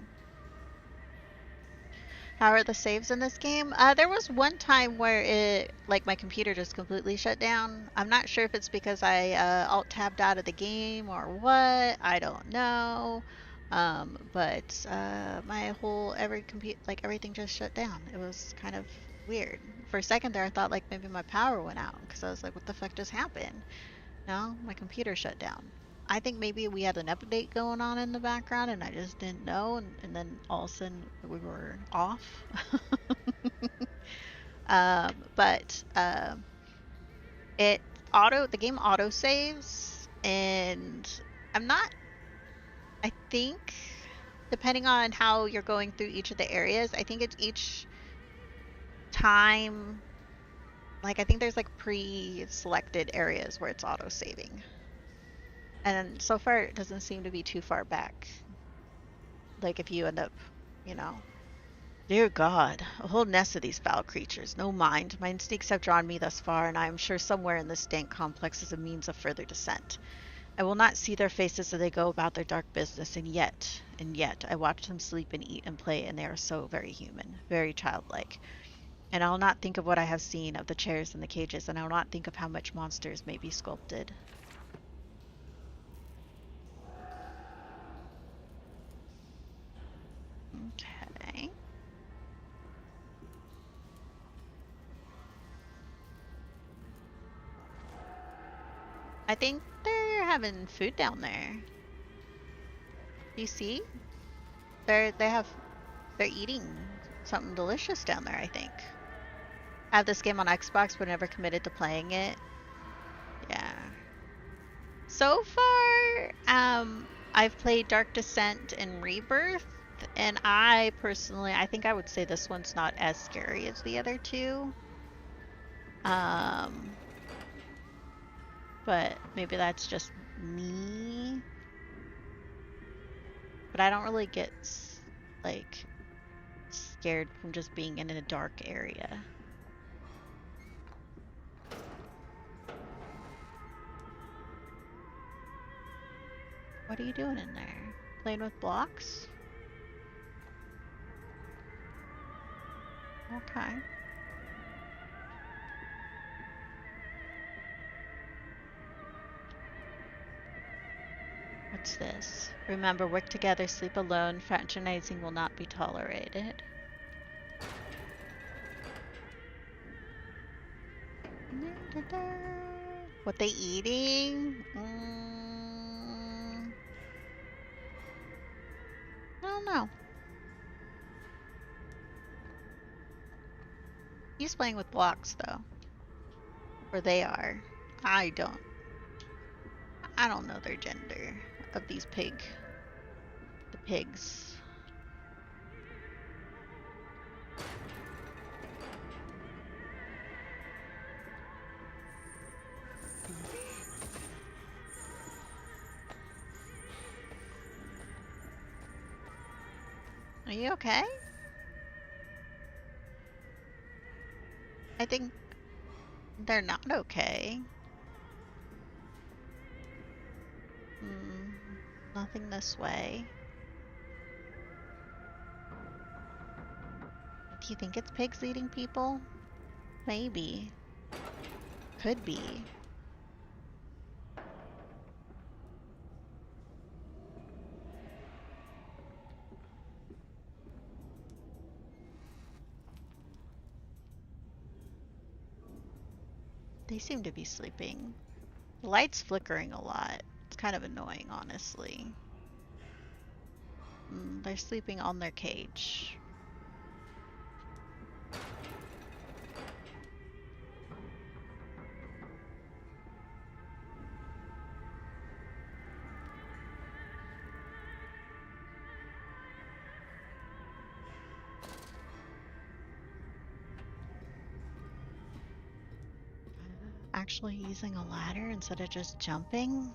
How are the saves in this game? There was one time where my computer just completely shut down. I'm not sure if it's because I alt-tabbed out of the game or what. I don't know. But my whole everything just shut down. It was kind of weird. For a second there, I thought like maybe my power went out because I was like, what the fuck just happened? No, my computer shut down. I think maybe we had an update going on in the background and I just didn't know, and then all of a sudden we were off. But it the game auto saves, and I'm not, I think, depending on how you're going through each of the areas, I think it's each time, like I think there's like pre-selected areas where it's auto saving. And so far it doesn't seem to be too far back. Like if you end up, you know, dear God, a whole nest of these foul creatures. No mind. My instincts have drawn me thus far, and I am sure somewhere in this dank complex is a means of further descent. I will not see their faces as they go about their dark business, and yet, I watch them sleep and eat and play, and they are so very human, very childlike. And I will not think of what I have seen of the chairs and the cages, and I will not think of how much monsters may be sculpted. Okay. I think they're having food down there. Do you see? They're eating something delicious down there, I think. I have this game on Xbox but never committed to playing it. Yeah. So far, I've played Dark Descent and Rebirth, and I personally, I think I would say this one's not as scary as the other two. But maybe that's just me. But I don't really get, like, scared from just being in a dark area. What are you doing in there? Playing with blocks? Okay. What's this? Remember, work together, sleep alone. Fraternizing will not be tolerated. What they eating? I don't know. He's playing with blocks though. Or they are. I don't know their gender of these the pigs. Are you okay? I think they're not okay. Nothing this way. Do you think it's pigs eating people? Maybe. Could be. They seem to be sleeping. The light's flickering a lot. It's kind of annoying, honestly. They're sleeping on their cage. Actually using a ladder instead of just jumping?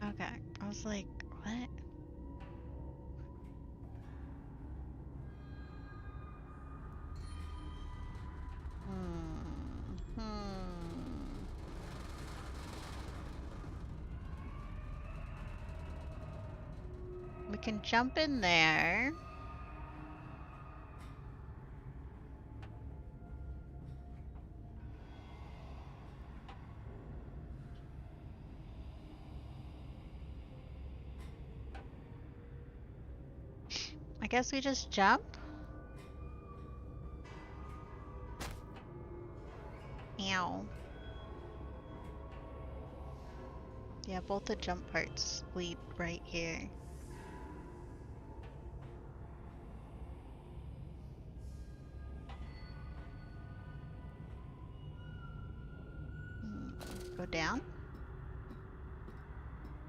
Okay, I was like, what? We can jump in there. I guess we just jump? Ow. Yeah, both the jump parts lead right here. Go down?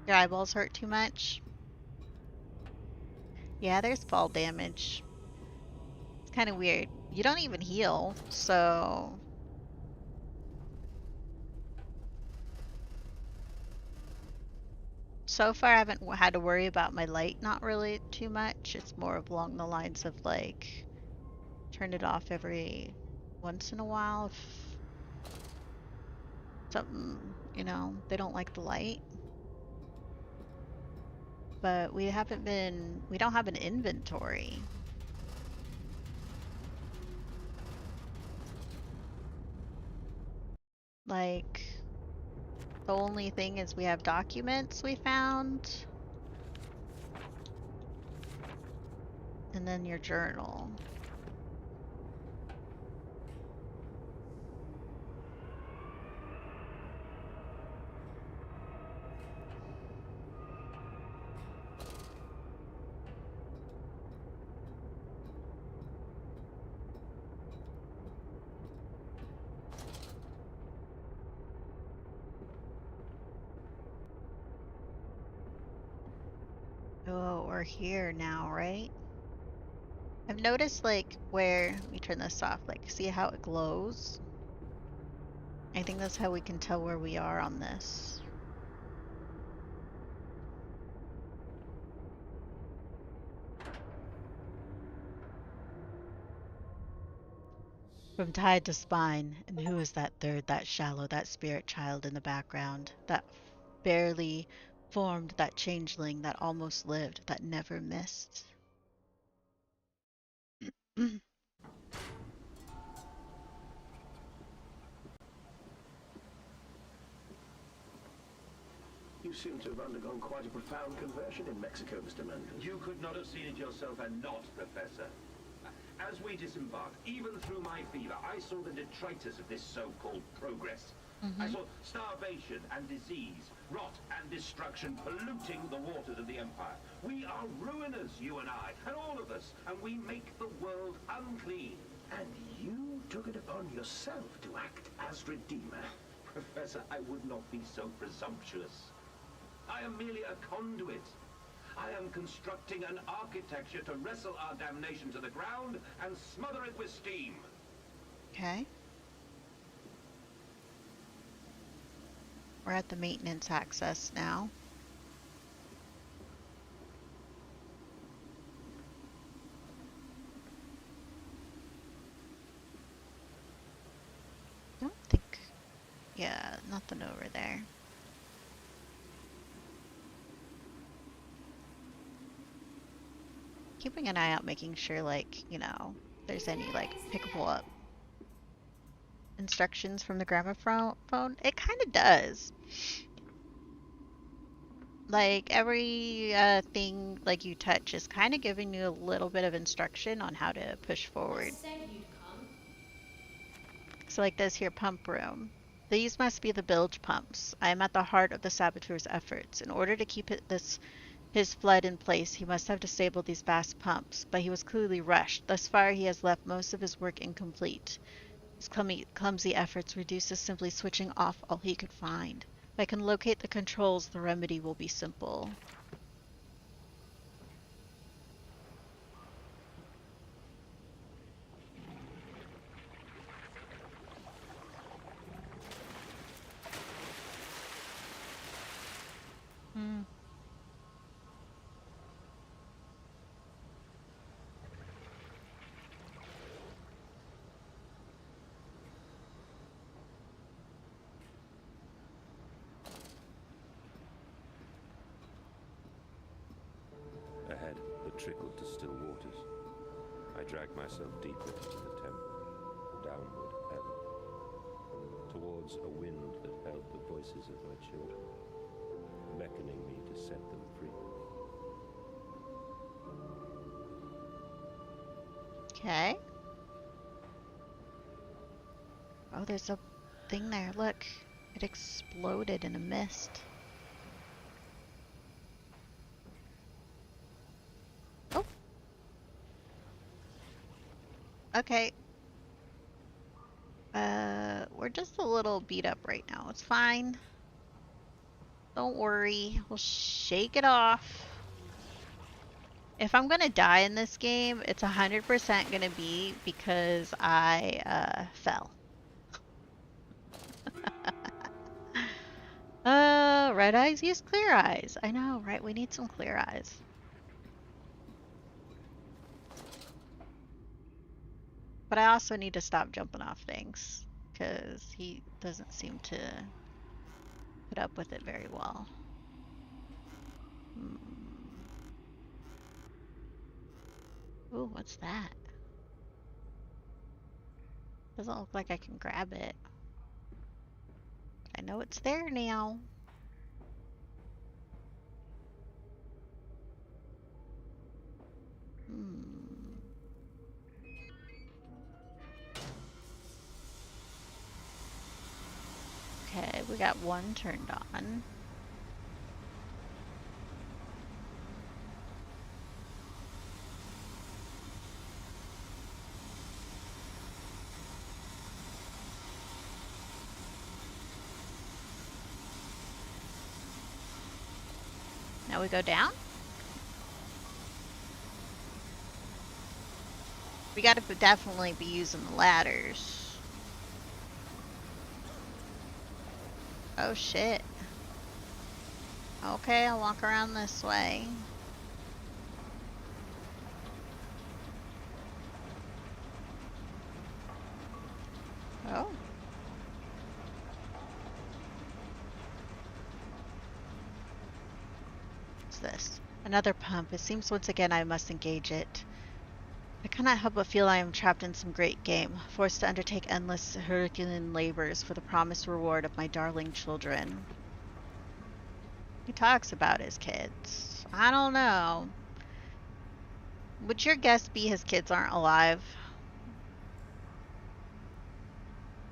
Your eyeballs hurt too much? Yeah, there's fall damage. It's kind of weird. You don't even heal, so... So far I haven't had to worry about my light not really too much. It's more of along the lines of like, turn it off every once in a while if something, you know, they don't like the light. But we don't have an inventory. Like, the only thing is we have documents we found. And then your journal. Oh, we're here now, right? I've noticed like where we turn this off, like see how it glows? I think that's how we can tell where we are on this. From tide to spine, and who is that third, that shallow, that spirit child in the background, that barely formed, that changeling, that almost lived, that never missed? You seem to have undergone quite a profound conversion in Mexico, Mr. Mandus. You could not have seen it yourself and not, Professor. As we disembarked, even through my fever, I saw the detritus of this so-called progress. I saw starvation and disease, rot and destruction polluting the waters of the Empire. We are ruiners, you and I, and all of us, and we make the world unclean. And you took it upon yourself to act as Redeemer. Professor, I would not be so presumptuous. I am merely a conduit. I am constructing an architecture to wrestle our damnation to the ground and smother it with steam. Okay. We're at the maintenance access now. Don't think... Yeah, nothing over there. Keeping an eye out, making sure, like, you know, there's any, like, pickable up instructions from the gramophone. It kind of does. Like, every thing, like, you touch is kind of giving you a little bit of instruction on how to push I forward. said you'd come. So like this here pump room. These must be the bilge pumps. I am at the heart of the saboteur's efforts. In order to keep his flood in place, he must have disabled these vast pumps, but he was clearly rushed. Thus far, he has left most of his work incomplete. His clumsy efforts reduced to simply switching off all he could find. If I can locate the controls, the remedy will be simple. Ahead, it trickled to still waters. I dragged myself deeper into the temple, downward ever, towards a wind that held the voices of my children, beckoning me to set them free. Okay. Oh, there's a thing there. Look. It exploded in a mist. Oh. Okay. We're just a little beat up right now. It's fine. Don't worry. We'll shake it off. If I'm gonna die in this game, it's 100% gonna be because I fell. Red eyes use clear eyes. I know, right? We need some clear eyes. But I also need to stop jumping off things because he doesn't seem to put up with it very well. Ooh, what's that? Doesn't look like I can grab it. I know it's there now. Okay, we got one turned on. Now we go down? We gotta definitely be using the ladders. Oh shit. Okay, I'll walk around this way. Oh. What's this? Another pump. It seems once again I must engage it. I cannot help but feel I am trapped in some great game, forced to undertake endless Herculean labors for the promised reward of my darling children. He talks about his kids. I don't know. Would your guess be his kids aren't alive?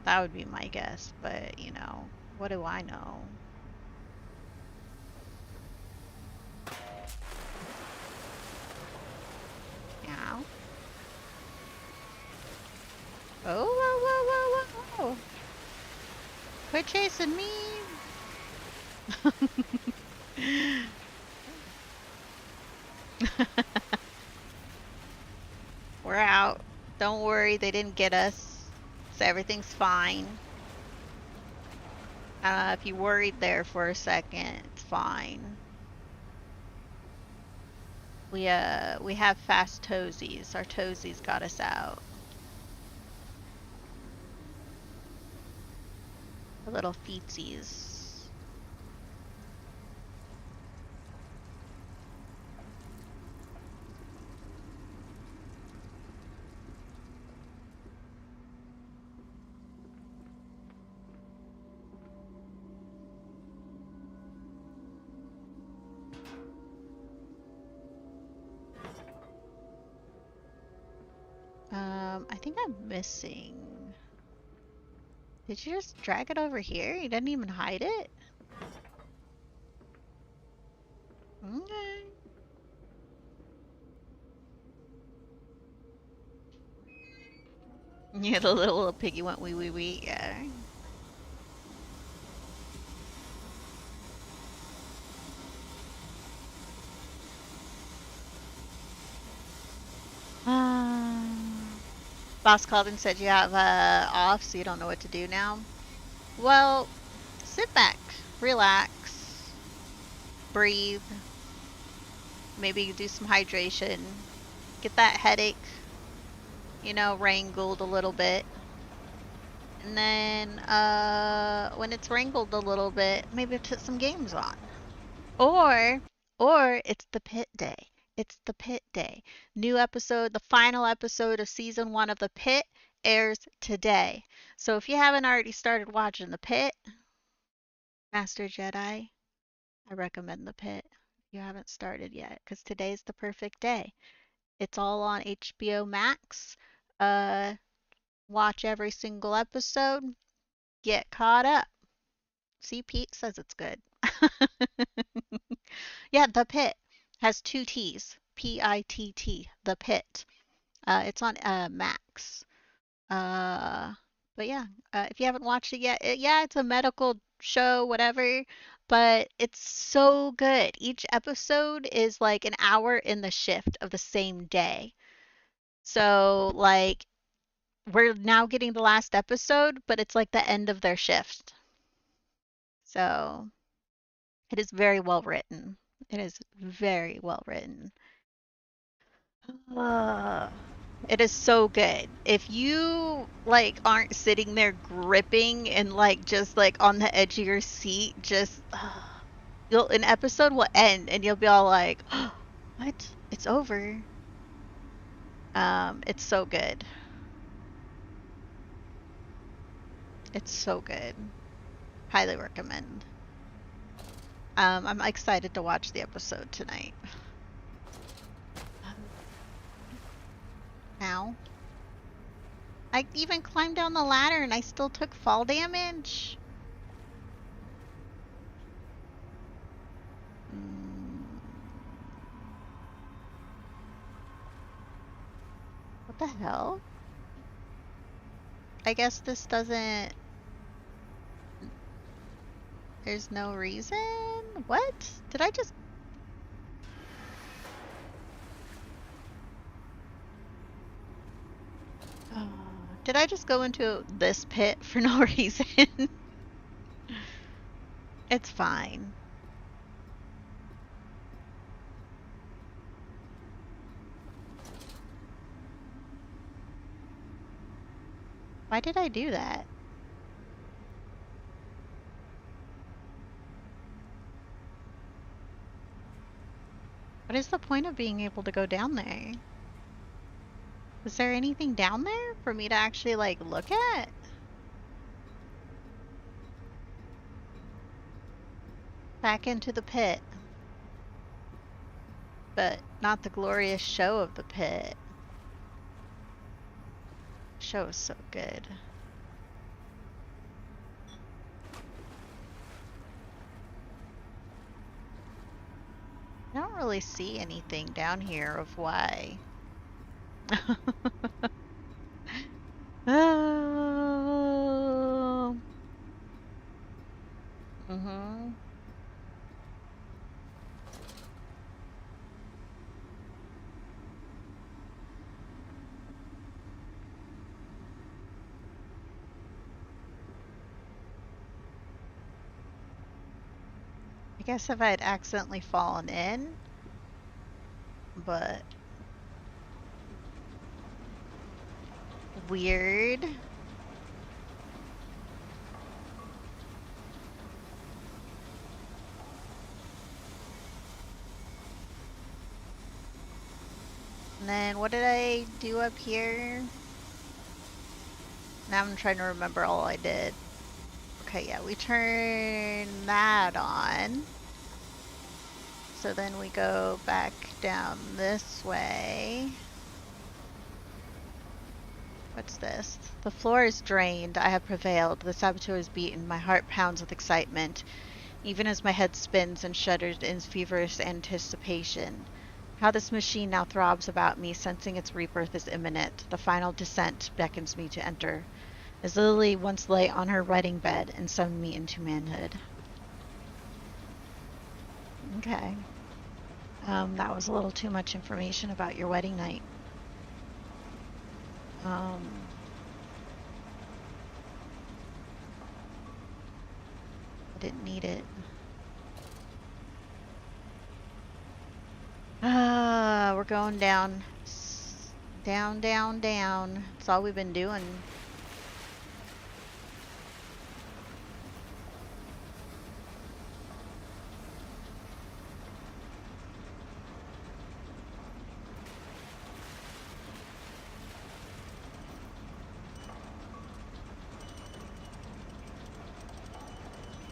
That would be my guess, but you know, what do I know? Yeah. Oh, whoa, whoa, whoa, whoa. Quit chasing me. We're out. Don't worry, they didn't get us. So everything's fine. If you worried there for a second, it's fine. We have fast toesies. Our toesies got us out. Our little feetsies. I think I'm missing. Did you just drag it over here? You didn't even hide it? Okay. Yeah, the little piggy went wee wee wee, yeah. Boss called and said you have off, so you don't know what to do now. Well, sit back, relax, breathe, maybe do some hydration, get that headache, you know, wrangled a little bit. And then when it's wrangled a little bit, maybe put some games on. Or it's the pit day. It's the pit day. New episode, the final episode of season 1 of the pit airs today. So if you haven't already started watching the pit, Master Jedi, I recommend the pit. If you haven't started yet, because today's the perfect day. It's all on HBO Max. Watch every single episode. Get caught up. See, Pete says it's good. Yeah, The Pit has two T's. Pitt. The Pit. It's on Max. Uh, but yeah, if you haven't watched it yet, yeah, it's a medical show, whatever, but it's so good. Each episode is like an hour in the shift of the same day. So, like, we're now getting the last episode, but it's like the end of their shift. So, it is very well written. It is very well written. It is so good. If you like aren't sitting there gripping and like just like on the edge of your seat, just you'll an episode will end and you'll be all like, "What? It's over." It's so good. It's so good. Highly recommend. I'm excited to watch the episode tonight. Now, I even climbed down the ladder and I still took fall damage. What the hell? I guess this doesn't... There's no reason? What? Did I just... Did I just go into this pit for no reason? It's fine. Why did I do that? What is the point of being able to go down there? Is there anything down there for me to actually, like, look at? Back into the pit. But not the glorious show of the pit. The show is so good. I don't really see anything down here of why. Oh. Mm-hmm. I guess if I had accidentally fallen in, but weird. And then what did I do up here? Now I'm trying to remember all I did. Okay, yeah, we turn that on. So then we go back down this way. What's this? The floor is drained. I have prevailed. The saboteur is beaten. My heart pounds with excitement, even as my head spins and shudders in feverish anticipation. How this machine now throbs about me, sensing its rebirth is imminent. The final descent beckons me to enter. As Lily once lay on her wedding bed and summoned me into manhood. Okay. That was a little too much information about your wedding night. I didn't need it. We're going down. Down, down, down. That's all we've been doing.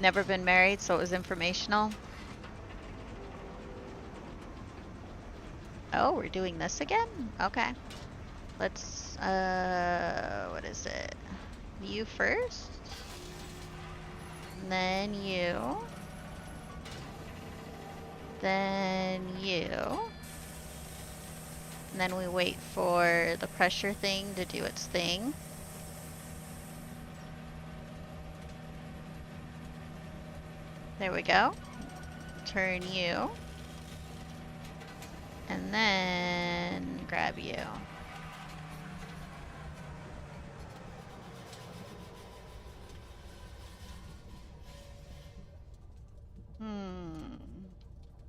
Never been married, so it was informational. Oh, we're doing this again? Okay. Let's, what is it? You first? And then you. Then you. And then we wait for the pressure thing to do its thing. There we go. Turn you. And then grab you.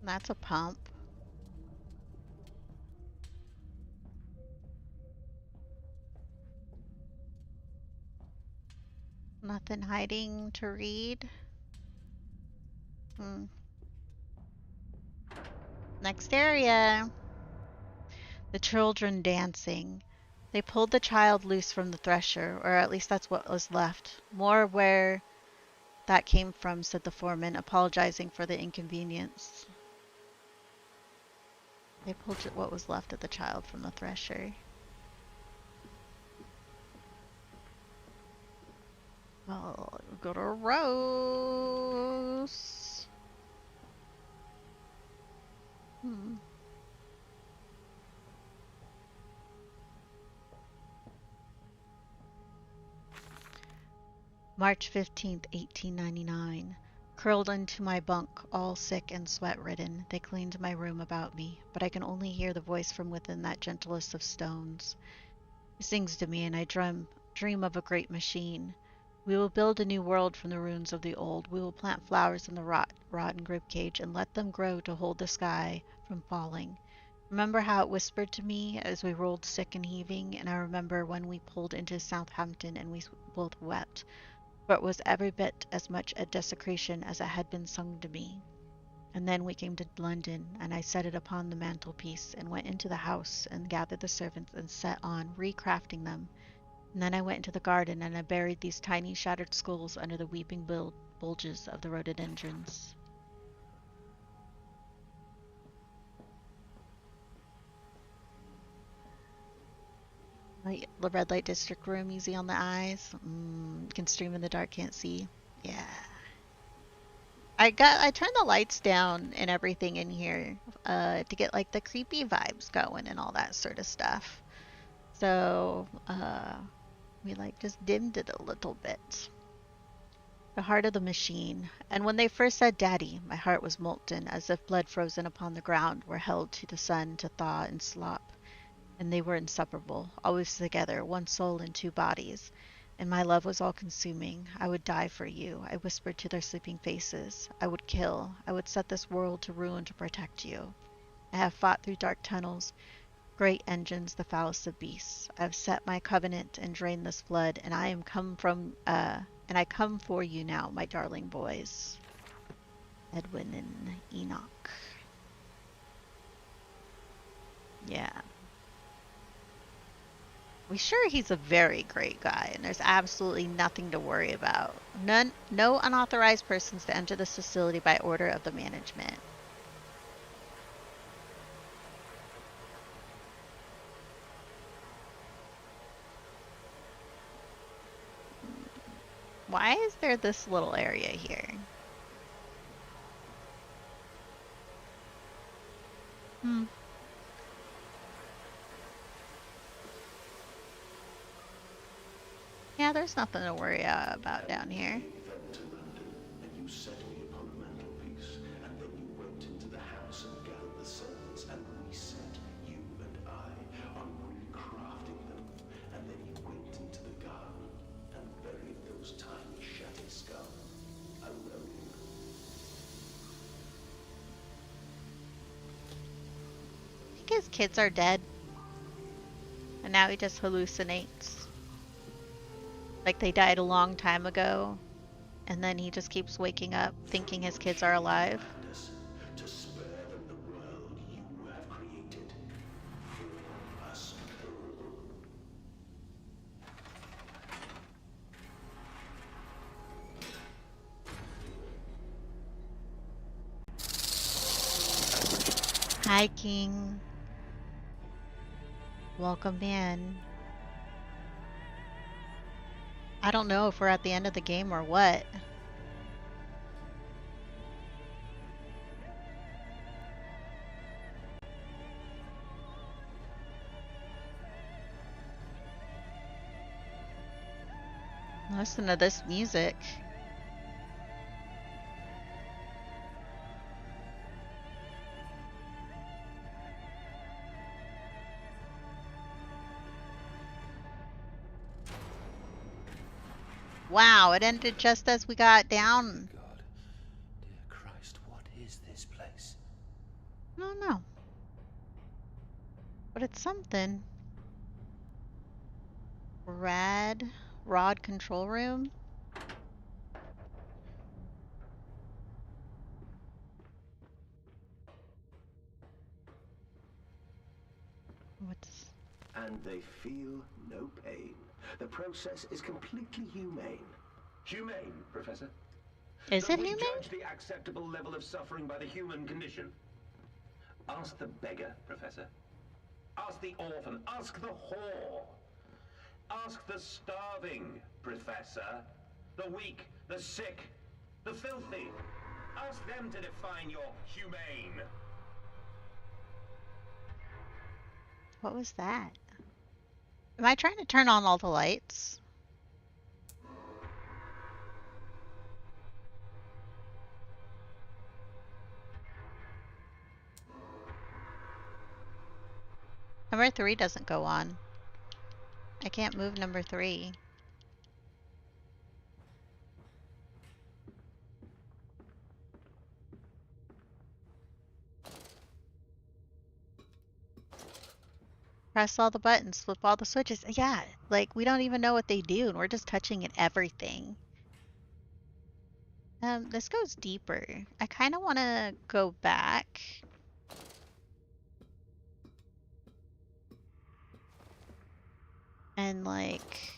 That's a pump. Nothing hiding to read. Next area. The children dancing. They pulled the child loose from the thresher, or at least that's what was left. More where that came from, said the foreman, apologizing for the inconvenience. They pulled what was left of the child from the thresher. Well, go to Rose. March 15th, 1899. Curled into my bunk, all sick and sweat-ridden, they cleaned my room about me, but I can only hear the voice from within that gentlest of stones. It sings to me, and I dream of a great machine. We will build a new world from the ruins of the old. We will plant flowers in the rotten ribcage and let them grow to hold the sky from falling. Remember how it whispered to me as we rolled sick and heaving, and I remember when we pulled into Southampton and we both wept, for it was every bit as much a desecration as it had been sung to me. And then we came to London, and I set it upon the mantelpiece, and went into the house, and gathered the servants, and set on recrafting them. And then I went into the garden, and I buried these tiny shattered skulls under the weeping bulges of the rhododendrons. The red light district room, easy on the eyes. Can stream in the dark, can't see. Yeah. I turned the lights down and everything in here to get like the creepy vibes going and all that sort of stuff. So we like just dimmed it a little bit. The heart of the machine. And when they first said daddy, my heart was molten, as if blood frozen upon the ground were held to the sun to thaw and slop. And they were inseparable, always together, one soul in two bodies. And my love was all-consuming. I would die for you, I whispered to their sleeping faces. I would kill. I would set this world to ruin to protect you. I have fought through dark tunnels, great engines, the foulest of beasts. I have set my covenant and drained this flood, and I come for you now, my darling boys. Edwin and Enoch. Yeah. We're sure he's a very great guy, and there's absolutely nothing to worry about. No unauthorized persons to enter this facility by order of the management. Why is there this little area here? Yeah, there's nothing to worry about down here. To London, and you set me upon the mantelpiece, and then you went into the house and gathered the servants and reset you and I on recrafting them, and then you went into the garden and buried those tiny shattered skulls alone. I think his kids are dead, and now he just hallucinates. Like they died a long time ago, and then he just keeps waking up thinking his kids are alive. To spare them the world you have created for us all. Hi, King. Welcome in. I don't know if we're at the end of the game or what. Listen to this music. Wow, it ended just as we got down. God, dear Christ, what is this place? I don't know. But it's something. Rod control room. What's... And they feel no pain. The process is completely humane. Humane, Professor? Is Don't it we humane? judge the acceptable level of suffering by the human condition? Ask the beggar, Professor. Ask the orphan. Ask the whore. Ask the starving, Professor. The weak, the sick, the filthy. Ask them to define your humane. What was that? Am I trying to turn on all the lights? Number 3 doesn't go on. I can't move number 3. Press all the buttons, flip all the switches. Yeah, like we don't even know what they do and we're just touching at everything. This goes deeper. I kind of want to go back. And like,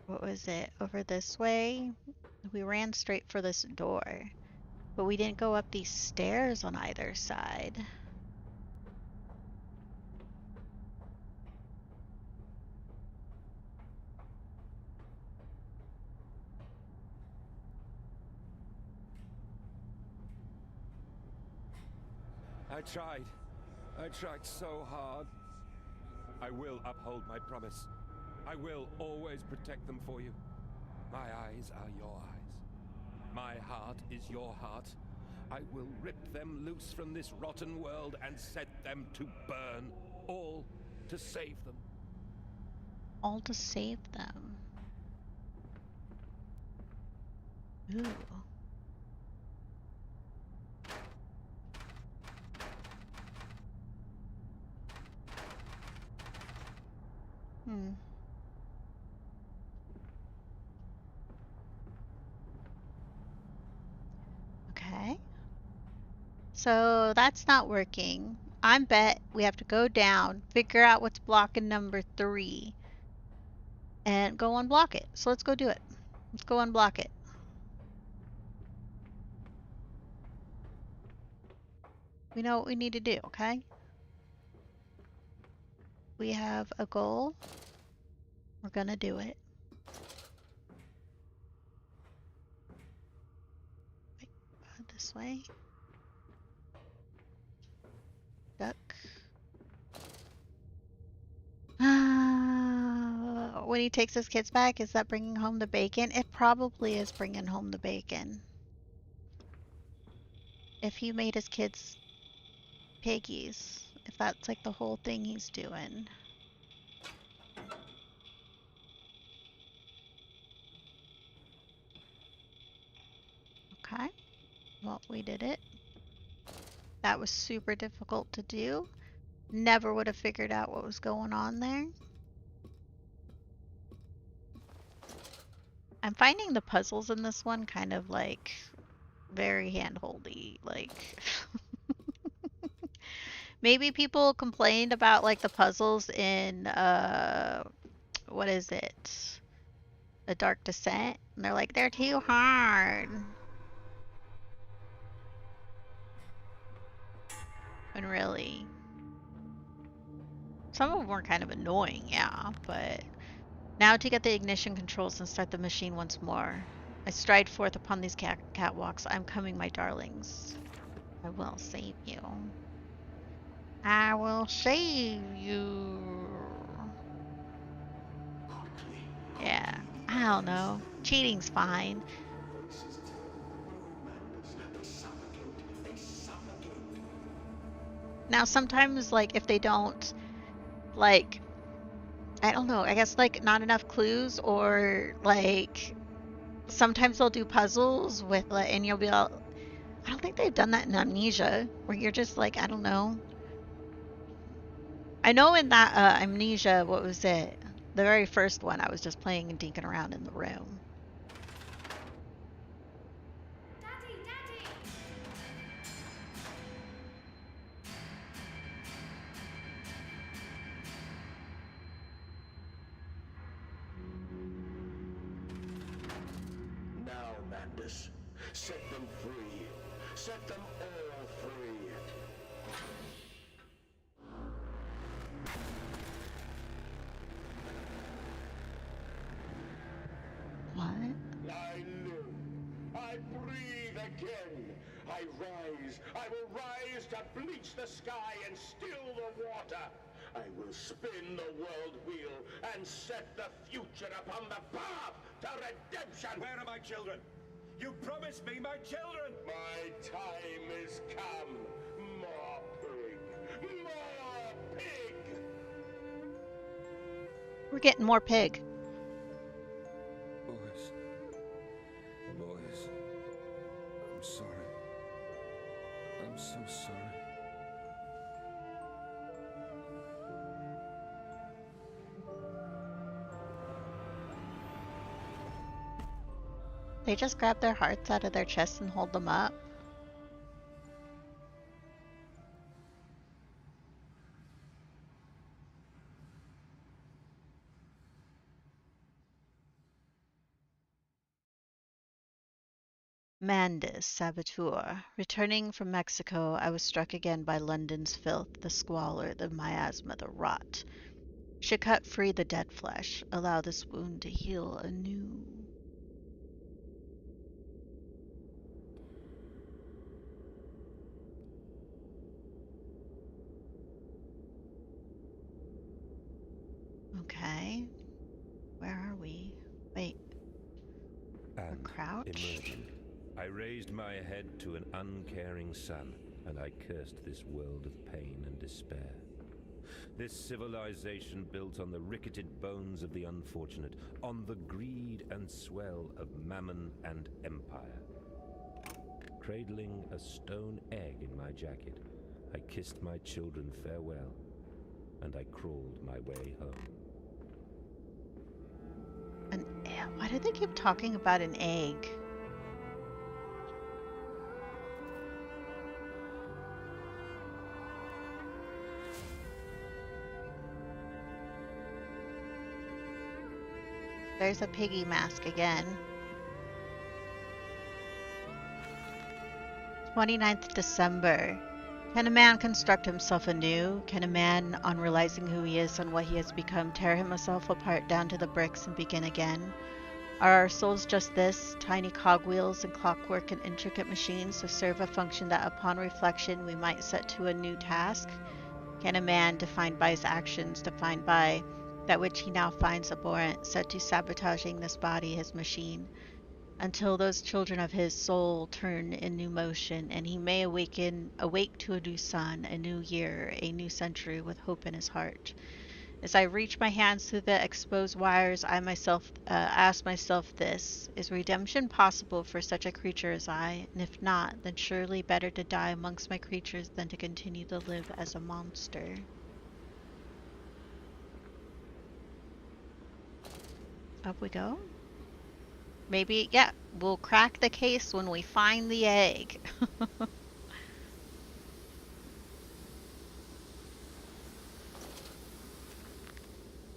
what was it? Over this way? We ran straight for this door, but we didn't go up these stairs on either side. I tried so hard. I will uphold my promise. I will always protect them for you. My eyes are your eyes. My heart is your heart. I will rip them loose from this rotten world and set them to burn, all to save them. All to save them. Ooh. Okay. So that's not working. I'm bet we have to go down, figure out what's blocking number 3, and go unblock it. So let's go do it. Let's go unblock it. We know what we need to do, okay? We have a goal. We're gonna do it. Wait, this way. Duck. When he takes his kids back, is that bringing home the bacon? It probably is bringing home the bacon. If he made his kids piggies, if that's like the whole thing he's doing. Okay, well, we did it. That was super difficult to do. Never would have figured out what was going on there. I'm finding the puzzles in this one kind of like very handholdy, like maybe people complained about like the puzzles in what is it? A Dark Descent, and they're like they're too hard. even really. Some of them were kind of annoying, yeah, but now to get the ignition controls and start the machine once more. I stride forth upon these catwalks. I'm coming, my darlings. I will save you. I will save you. Yeah, I don't know. Cheating's fine. Now, sometimes, like, if they don't, like, I don't know, I guess, like, not enough clues, or, like, sometimes they'll do puzzles with, like, and you'll be all, I don't think they've done that in Amnesia, where you're just like, I don't know. I know in that Amnesia, what was it? The very first one, I was just playing and dinking around in the room. Daddy, Daddy! Now, Mandus, set them free. Set them all free. What? I live. I breathe again. I rise. I will rise to bleach the sky and still the water. I will spin the world wheel and set the future upon the path to redemption. Where are my children? You promised me my children! My time is come. More pig. More pig. We're getting more pig. Boys. Boys. I'm sorry. I'm so sorry. They just grab their hearts out of their chests and hold them up. Mandus, saboteur. Returning from Mexico, I was struck again by London's filth, the squalor, the miasma, the rot. Should cut free the dead flesh, allow this wound to heal anew. Okay. Where are we? Wait. We're And crouched? emerging, I raised my head to an uncaring sun, and I cursed this world of pain and despair. This civilization built on the ricketed bones of the unfortunate, on the greed and swell of mammon and empire. Cradling a stone egg in my jacket, I kissed my children farewell, and I crawled my way home. Why do they keep talking about an egg? There's a piggy mask again. 29th December. Can a man construct himself anew? Can a man, on realizing who he is and what he has become, tear himself apart down to the bricks and begin again? Are our souls just this, tiny cogwheels and clockwork and intricate machines to serve a function that upon reflection we might set to a new task? Can a man, defined by his actions, defined by that which he now finds abhorrent, set to sabotaging this body, his machine, until those children of his soul turn in new motion, and he may awake to a new sun, a new year, a new century with hope in his heart? As I reach my hands through the exposed wires, I myself ask myself this: is redemption possible for such a creature as I? And if not, then surely better to die amongst my creatures than to continue to live as a monster. Up we go. Maybe, yeah, we'll crack the case when we find the egg.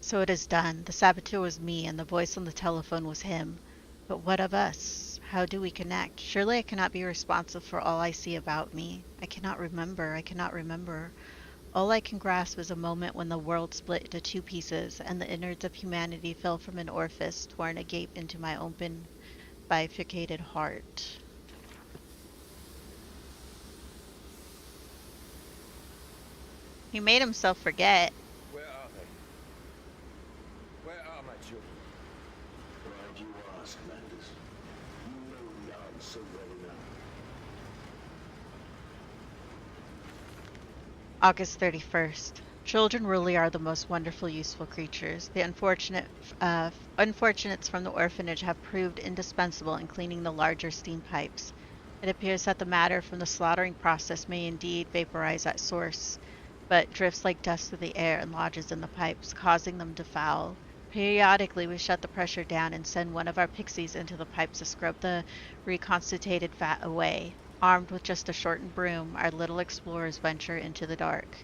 So it is done. The saboteur was me, and the voice on the telephone was him. But what of us? How do we connect? Surely I cannot be responsible for all I see about me. I cannot remember. I cannot remember. All I can grasp is a moment when the world split into two pieces, and the innards of humanity fell from an orifice torn agape into my open, bifurcated heart. He made himself forget. Where are they? Where are my children? Right you ask, Mandus. You know the answer well enough. August 31st. Children really are the most wonderful, useful creatures. The unfortunates from the orphanage have proved indispensable in cleaning the larger steam pipes. It appears that the matter from the slaughtering process may indeed vaporize at source, but drifts like dust through the air and lodges in the pipes, causing them to foul. Periodically, we shut the pressure down and send one of our pixies into the pipes to scrub the reconstituted fat away. Armed with just a shortened broom, our little explorers venture into the dark.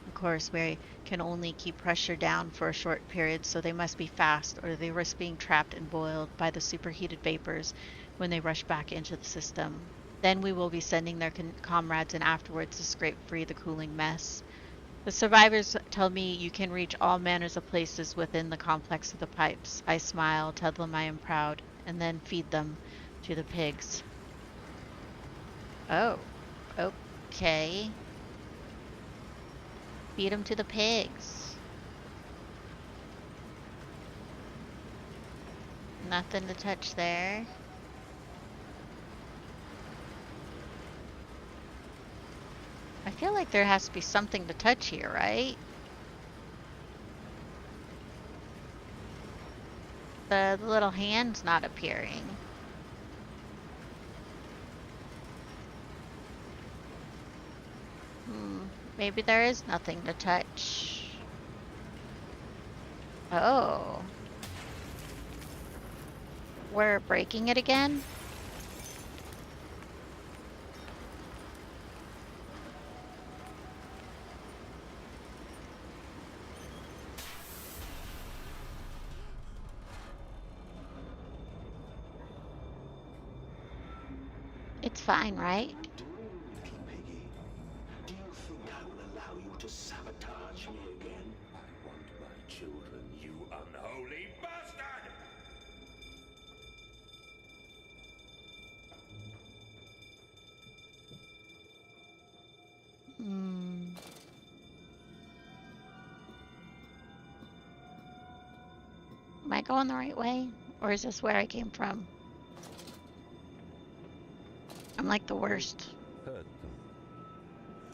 Of course, we can only keep pressure down for a short period, so they must be fast, or they risk being trapped and boiled by the superheated vapors when they rush back into the system. Then we will be sending their comrades in afterwards to scrape free the cooling mess. The survivors tell me you can reach all manners of places within the complex of the pipes. I smile, tell them I am proud, and then feed them to the pigs. Oh, okay. Feed them to the pigs. Nothing to touch there. I feel like there has to be something to touch here, right? The little hand's not appearing. Maybe there is nothing to touch. Oh. We're breaking it again? It's fine, right? Little piggy, do you think I will allow you to sabotage me again? I want my children, you unholy bastard! Am I going the right way? Or is this where I came from? I'm like the worst. Hurt them.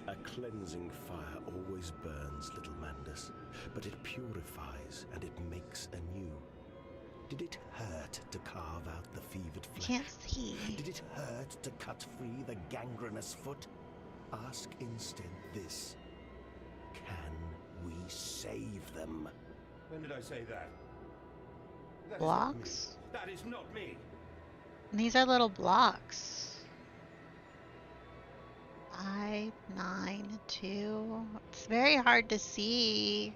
A cleansing fire always burns, little Mandus, but it purifies and it makes anew. Did it hurt to carve out the fevered I flesh? can't see. Did it hurt to cut free the gangrenous foot? Ask instead this. Can we save them? When did I say that? That is not me. Blocks? That is not me. And these are little blocks. 5, 9, 2. It's very hard to see.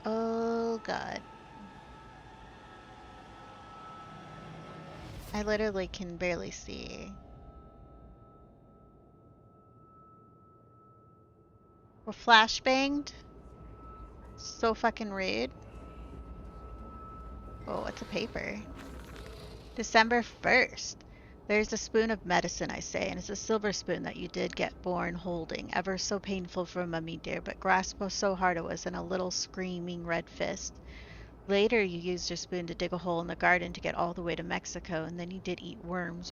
Oh god. I literally can barely see. We're flashbanged? So fucking rude. Oh, it's a paper. December 1st. There's a spoon of medicine, I say, and it's a silver spoon that you did get born holding. Ever so painful for mummy dear, but grasp so hard it was in a little screaming red fist. Later you used your spoon to dig a hole in the garden to get all the way to Mexico, and then you did eat worms